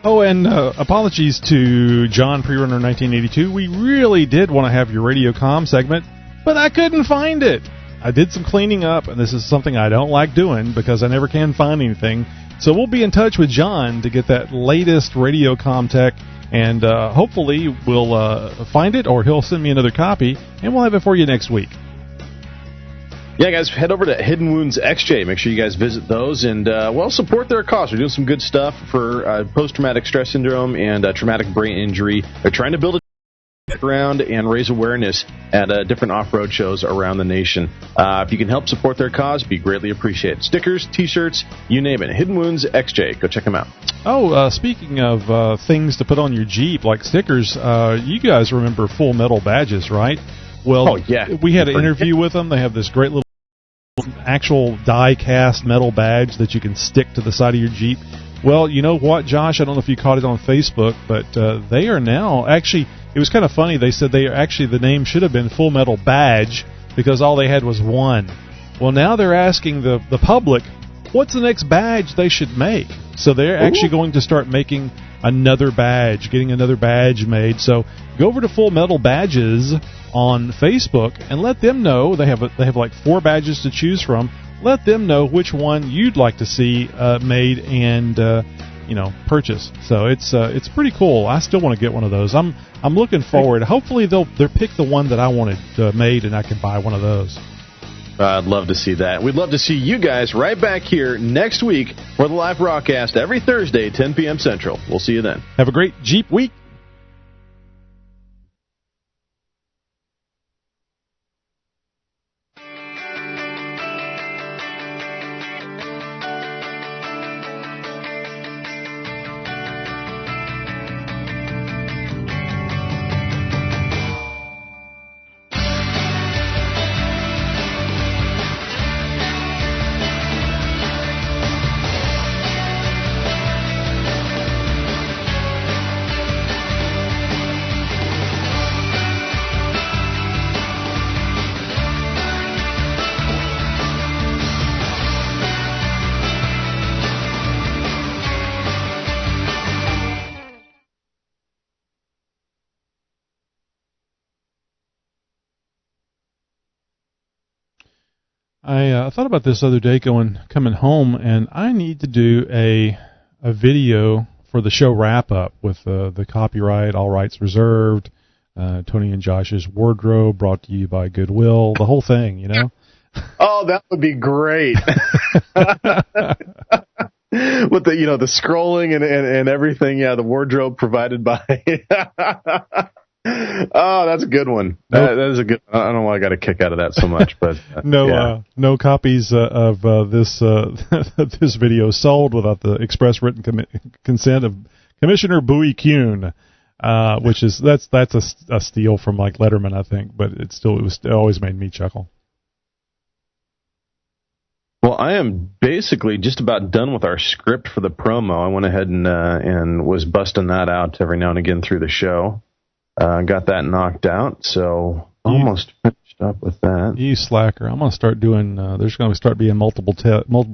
Oh, and apologies to John Prerunner 1982. We really did want to have your Radio Com segment, but I couldn't find it. I did some cleaning up, and this is something I don't like doing because I never can find anything. So we'll be in touch with John to get that latest Radio Com tech, and hopefully we'll find it, or he'll send me another copy, and we'll have it for you next week. Yeah, guys, head over to Hidden Wounds XJ. Make sure you guys visit those and, support their cause. They're doing some good stuff for post-traumatic stress syndrome and traumatic brain injury. They're trying to build a around and raise awareness at different off-road shows around the nation. If you can help support their cause, be greatly appreciated. Stickers, T-shirts, you name it. Hidden Wounds XJ. Go check them out. Oh, speaking of things to put on your Jeep, like stickers, you guys remember Full Metal badges, right? Well, we had an interview with them. They have this great little actual die-cast metal badge that you can stick to the side of your Jeep. Well, you know what, Josh? I don't know if you caught it on Facebook, but they are now actually. It was kind of funny. They said the name should have been Full Metal Badge because all they had was one. Well, now they're asking the public what's the next badge they should make. So they're actually going to start making another badge, getting another badge made. So go over to Full Metal Badges on Facebook and let them know. They have like 4 badges to choose from. Let them know which one you'd like to see made and purchase. So it's pretty cool. I still want to get one of those. I'm looking forward. Hopefully they'll pick the one that I wanted made and I can buy one of those. I'd love to see that. We'd love to see you guys right back here next week for the live broadcast every Thursday, 10 p.m. Central. We'll see you then. Have a great Jeep week. I thought about this other day coming home, and I need to do a video for the show wrap-up with the copyright, all rights reserved, Tony and Josh's wardrobe brought to you by Goodwill, the whole thing, you know? Oh, that would be great. With the scrolling and everything, yeah, the wardrobe provided by. Oh, that's a good one. That is a good. I don't know why I got a kick out of that so much, but no copies of this this video sold without the express written consent of Commissioner Bowie Kuhn, which is that's a steal from like Letterman, I think, but it always made me chuckle. Well, I am basically just about done with our script for the promo. I went ahead and was busting that out every now and again through the show. Got that knocked out, so almost finished up with that. You slacker! I'm gonna start doing. There's gonna start being multiple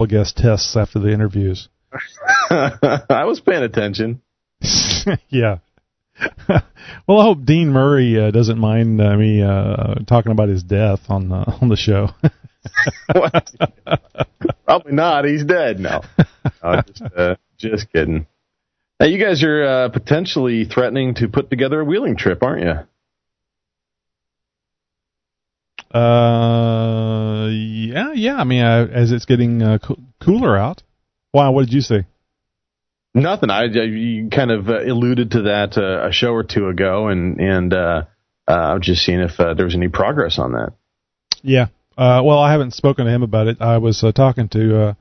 guest tests after the interviews. I was paying attention. Yeah. Well, I hope Dean Murray doesn't mind me talking about his death on the show. Probably not. He's dead now. Just kidding. Now, you guys are potentially threatening to put together a wheeling trip, aren't you? Yeah. I mean, as it's getting cooler out. Wow, what did you say? Nothing. You kind of alluded to that a show or two ago, and I'm just seeing if there was any progress on that. Yeah. Well, I haven't spoken to him about it. I was talking to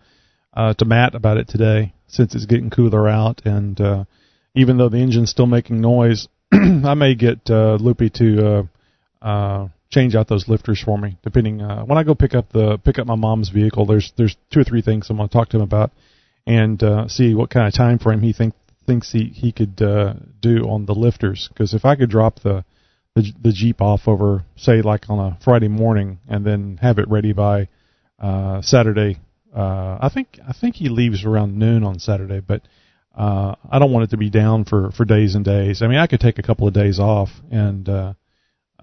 Matt about it today, since it's getting cooler out, and even though the engine's still making noise, I may get Loopy to change out those lifters for me. Depending when I go pick up my mom's vehicle, there's 2 or 3 things I'm going to talk to him about, and see what kind of time frame he thinks he could do on the lifters. Because if I could drop the Jeep off over, say, like on a Friday morning, and then have it ready by Saturday. I think he leaves around noon on Saturday, but I don't want it to be down for days and days. I mean, I could take a couple of days off and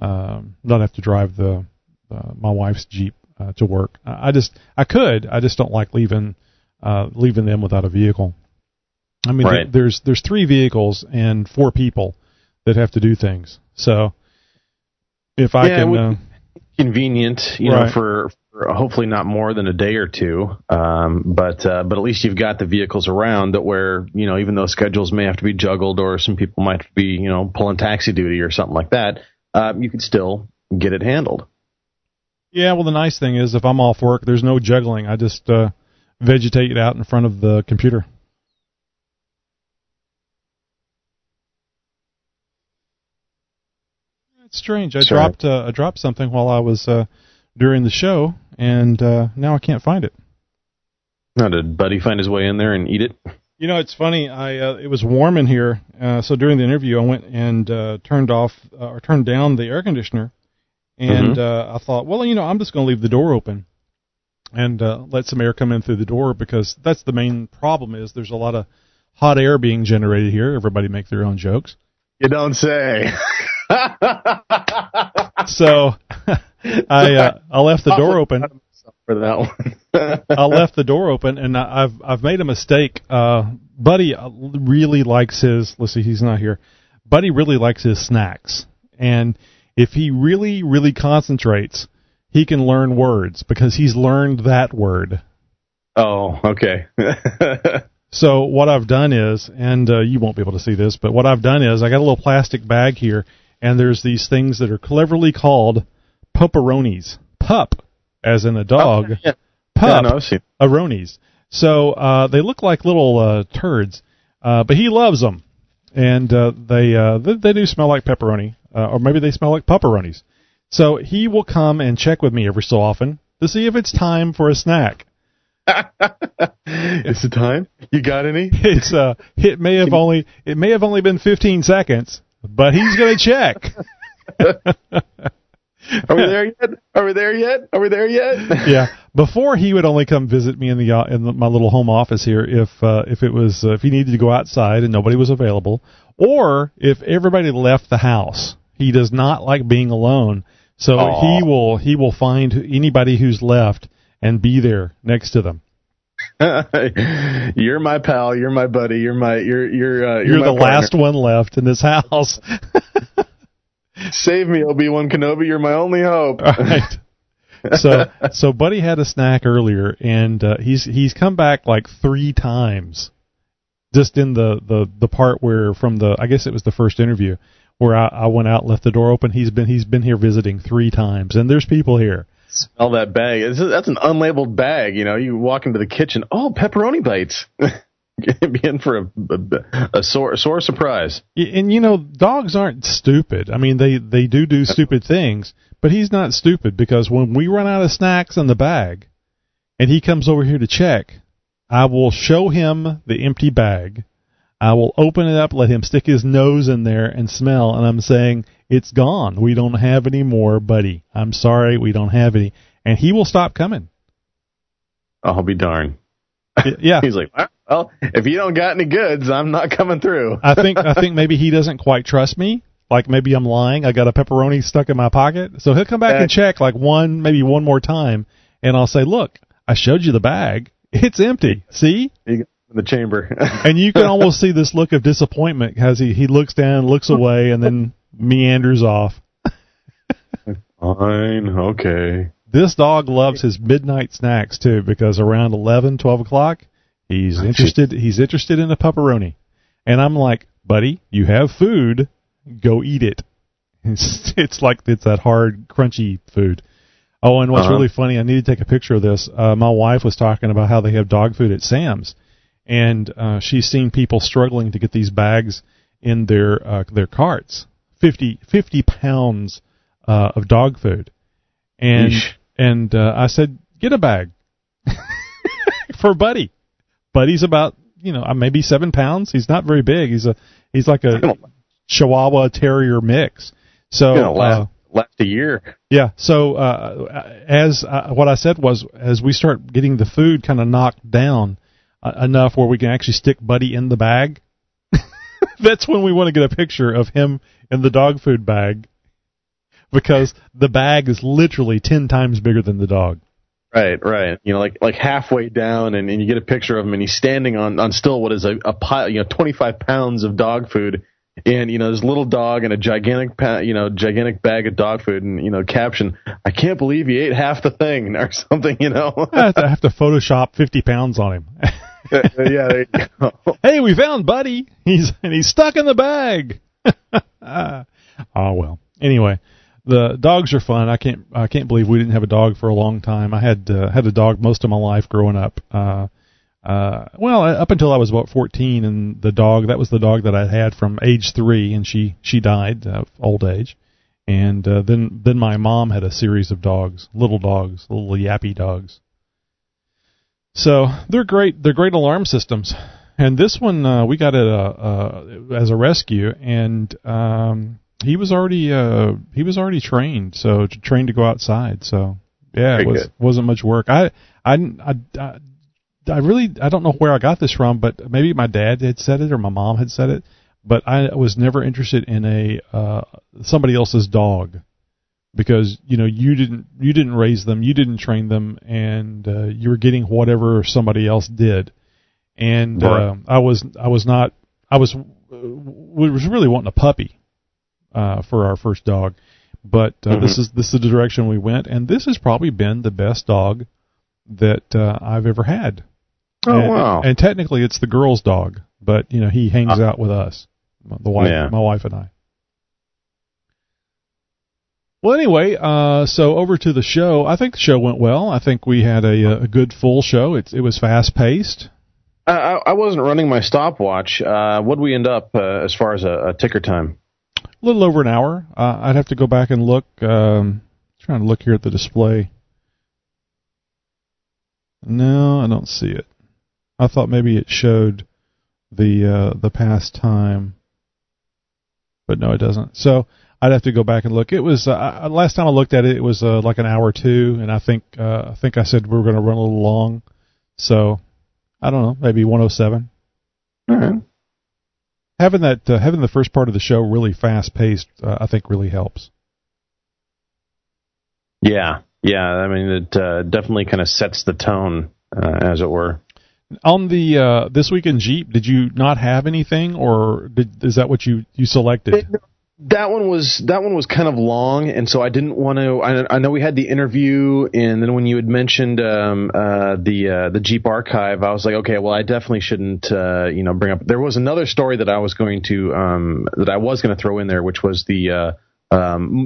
not have to drive my wife's Jeep to work. I just don't like leaving them without a vehicle. I mean, right. There's 3 vehicles and 4 people that have to do things. So if I can, convenient, right. know, for hopefully not more than a day or two. But at least you've got the vehicles around that where, even though schedules may have to be juggled or some people might be, pulling taxi duty or something like that, you could still get it handled. Yeah. Well, the nice thing is if I'm off work, there's no juggling. I just vegetate it out in front of the computer. It's strange. I dropped something while I was during the show, and now I can't find it. Now, did Buddy find his way in there and eat it? It's funny. It was warm in here, so during the interview, I went and turned down the air conditioner, and I thought, well, I'm just going to leave the door open and let some air come in through the door, because that's the main problem. Is there's a lot of hot air being generated here. Everybody make their own jokes. You don't say. So I left the door open for that one. I left the door open, and I've made a mistake. Buddy really likes his. Let's see, he's not here. Buddy really likes his snacks, and if he really, really concentrates, he can learn words because he's learned that word. Oh, okay. So what I've done is, and you won't be able to see this, but what I've done is I got a little plastic bag here, and there's these things that are cleverly called pupperonis. Pup, as in a dog. Oh, yeah. Pup, yeah, aronis. So they look like little turds, but he loves them, and they do smell like pepperoni, or maybe they smell like pupperonis. So he will come and check with me every so often to see if it's time for a snack. Is it time? You got any? It may have only been 15 seconds, but he's going to check. Are we there yet? Are we there yet? Are we there yet? Yeah. Before, he would only come visit me in my little home office here if he needed to go outside and nobody was available, or if everybody left the house. He does not like being alone, so he will find anybody who's left and be there next to them. You're my pal. You're my buddy. You're the my last one left in this house. Save me, Obi-Wan Kenobi. You're my only hope. All right. So Buddy had a snack earlier, and he's come back like 3 times. Just in the part where I guess it was the first interview where I went out and left the door open. He's been here visiting 3 times, and there's people here. Smell that bag. That's an unlabeled bag. You know, you walk into the kitchen. Oh, pepperoni bites. Be in for a sore surprise. And you know, dogs aren't stupid. I mean, they do stupid things, but he's not stupid, because when we run out of snacks in the bag, and he comes over here to check, I will show him the empty bag. I will open it up, let him stick his nose in there and smell, and I'm saying, it's gone. We don't have any more, buddy. I'm sorry, we don't have any. And he will stop coming. I'll be darned. Yeah. He's like, well, if you don't got any goods, I'm not coming through. I think maybe he doesn't quite trust me. Like maybe I'm lying. I got a pepperoni stuck in my pocket. So he'll come back and check like maybe one more time, and I'll say, look, I showed you the bag. It's empty. See? In the chamber. And you can almost see this look of disappointment as he looks down, looks away, and then meanders off. Fine, okay. This dog loves his midnight snacks too, because around 11, 12 o'clock, he's interested in a pepperoni. And I'm like, buddy, you have food, go eat it. It's that hard, crunchy food. Oh, and what's really funny, I need to take a picture of this. My wife was talking about how they have dog food at Sam's, and she's seen people struggling to get these bags in their carts, 50 pounds of dog food. And I said, get a bag for Buddy. Buddy's about, maybe 7 pounds. He's not very big. He's like a Chihuahua Terrier mix. So last a year. Yeah. So what I said was, as we start getting the food kind of knocked down enough where we can actually stick Buddy in the bag, that's when we want to get a picture of him in the dog food bag, because the bag is literally 10 times bigger than the dog. Right. Like halfway down, and you get a picture of him, and he's standing on still what is a pile, 25 pounds of dog food. And, this little dog and a gigantic bag of dog food, and, caption, I can't believe he ate half the thing, or something, I have to Photoshop 50 pounds on him. Yeah, there you go. Hey, we found Buddy. He's stuck in the bag. Oh, well. Anyway, the dogs are fun. I can't believe we didn't have a dog for a long time. I had a dog most of my life growing up. Up until I was about 14, and that was the dog that I had from age 3, and she died of old age. And then my mom had a series of dogs, little yappy dogs. So they're great. They're great alarm systems. And this one we got it as a rescue, and he was already trained, so trained to go outside. So yeah, wasn't much work. I don't know where I got this from, but maybe my dad had said it or my mom had said it, but I was never interested in somebody else's dog, because you didn't raise them, you didn't train them, and you were getting whatever somebody else did. And I was really wanting a puppy for our first dog, but this is the direction we went, and this has probably been the best dog that I've ever had. Wow! And technically, it's the girl's dog, but he hangs out with us, my wife and I. Well, anyway, so over to the show. I think the show went well. I think we had a good full show. It was fast paced. I wasn't running my stopwatch. What did we end up as far as a ticker time? A little over an hour. I'd have to go back and look. Trying to look here at the display. No, I don't see it. I thought maybe it showed the past time, but no, it doesn't. So I'd have to go back and look. It was last time I looked at it, it was like an hour or two, and I think I said we were going to run a little long. So I don't know, maybe 107. All right. Having the first part of the show really fast paced, I think really helps. Yeah. Yeah, I mean, it definitely kind of sets the tone, as it were. On the This Week in Jeep, did you not have anything, or is that what you selected? That one was kind of long, and so I didn't want to. I know we had the interview, and then when you had mentioned the Jeep archive, I was like, okay, well, I definitely shouldn't bring up. There was another story that I was going to throw in there, which was the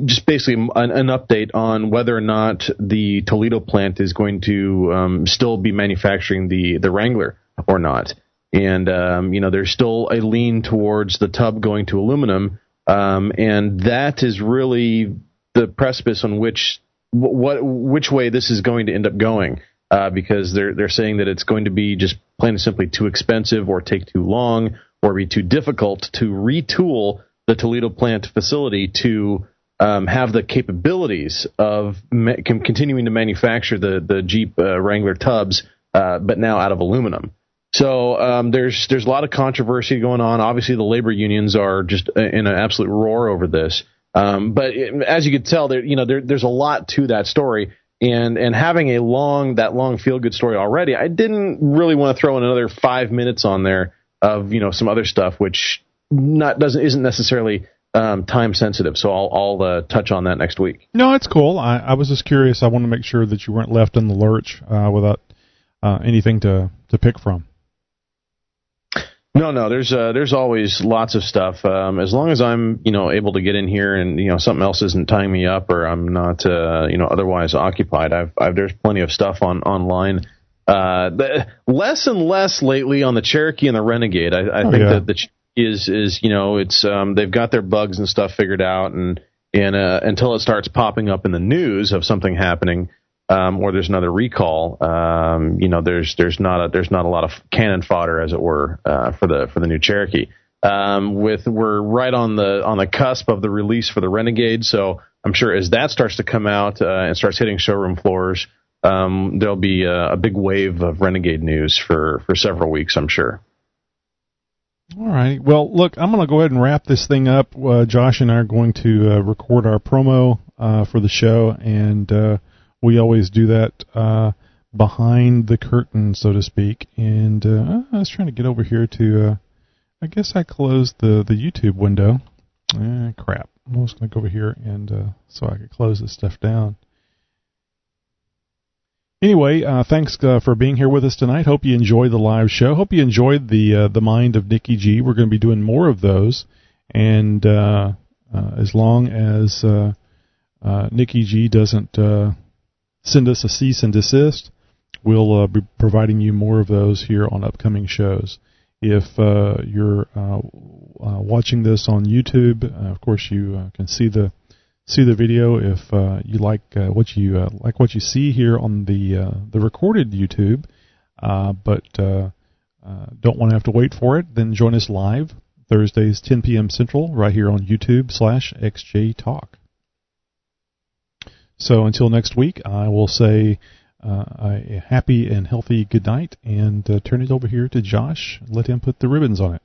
just basically an update on whether or not the Toledo plant is going to still be manufacturing the Wrangler or not, and there's still a lean towards the tub going to aluminum. And that is really the precipice on which way this is going to end up going, because they're saying that it's going to be just plain and simply too expensive, or take too long, or be too difficult to retool the Toledo plant facility to have the capabilities of continuing to manufacture the Jeep Wrangler tubs, but now out of aluminum. So there's a lot of controversy going on. Obviously, the labor unions are just in an absolute roar over this. But as you can tell, there's a lot to that story. And having that long feel good story already, I didn't really want to throw in another 5 minutes on there of some other stuff, which isn't necessarily time sensitive. So I'll touch on that next week. No, it's cool. I was just curious. I wanted to make sure that you weren't left in the lurch without anything to pick from. No, there's always lots of stuff. As long as I'm, able to get in here and, something else isn't tying me up, or I'm not, otherwise occupied. There's plenty of stuff online. Less and less lately on the Cherokee and the Renegade. I think that the Cherokee is it's they've got their bugs and stuff figured out, and until it starts popping up in the news of something happening, or there's another recall, there's not a lot of cannon fodder, as it were, for the new Cherokee. We're right on the cusp of the release for the Renegade, so I'm sure as that starts to come out and starts hitting showroom floors, there'll be a big wave of Renegade news for several weeks, I'm sure. All right. Well, look, I'm going to go ahead and wrap this thing up. Josh and I are going to record our promo for the show, and we always do that behind the curtain, so to speak. And I was trying to get over here to, I guess I closed the YouTube window. Crap. I'm just going to go over here and so I could close this stuff down. Anyway, thanks for being here with us tonight. Hope you enjoyed the live show. Hope you enjoyed the Mind of Nikki G. We're going to be doing more of those. And as long as Nikki G doesn't send us a cease and desist, we'll be providing you more of those here on upcoming shows. If you're watching this on YouTube, of course you can see the video. If you like what you see here on the recorded YouTube, but don't want to have to wait for it, then join us live Thursdays 10 p.m. Central right here on YouTube/xjtalk. So until next week, I will say a happy and healthy good night, and turn it over here to Josh. Let him put the ribbons on it.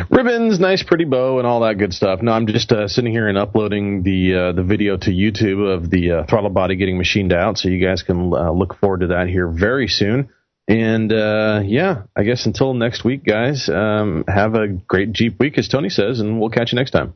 Ribbons, nice pretty bow, and all that good stuff. No, I'm just sitting here and uploading the video to YouTube of the throttle body getting machined out, so you guys can look forward to that here very soon. And I guess until next week, guys, have a great Jeep week, as Tony says, and we'll catch you next time.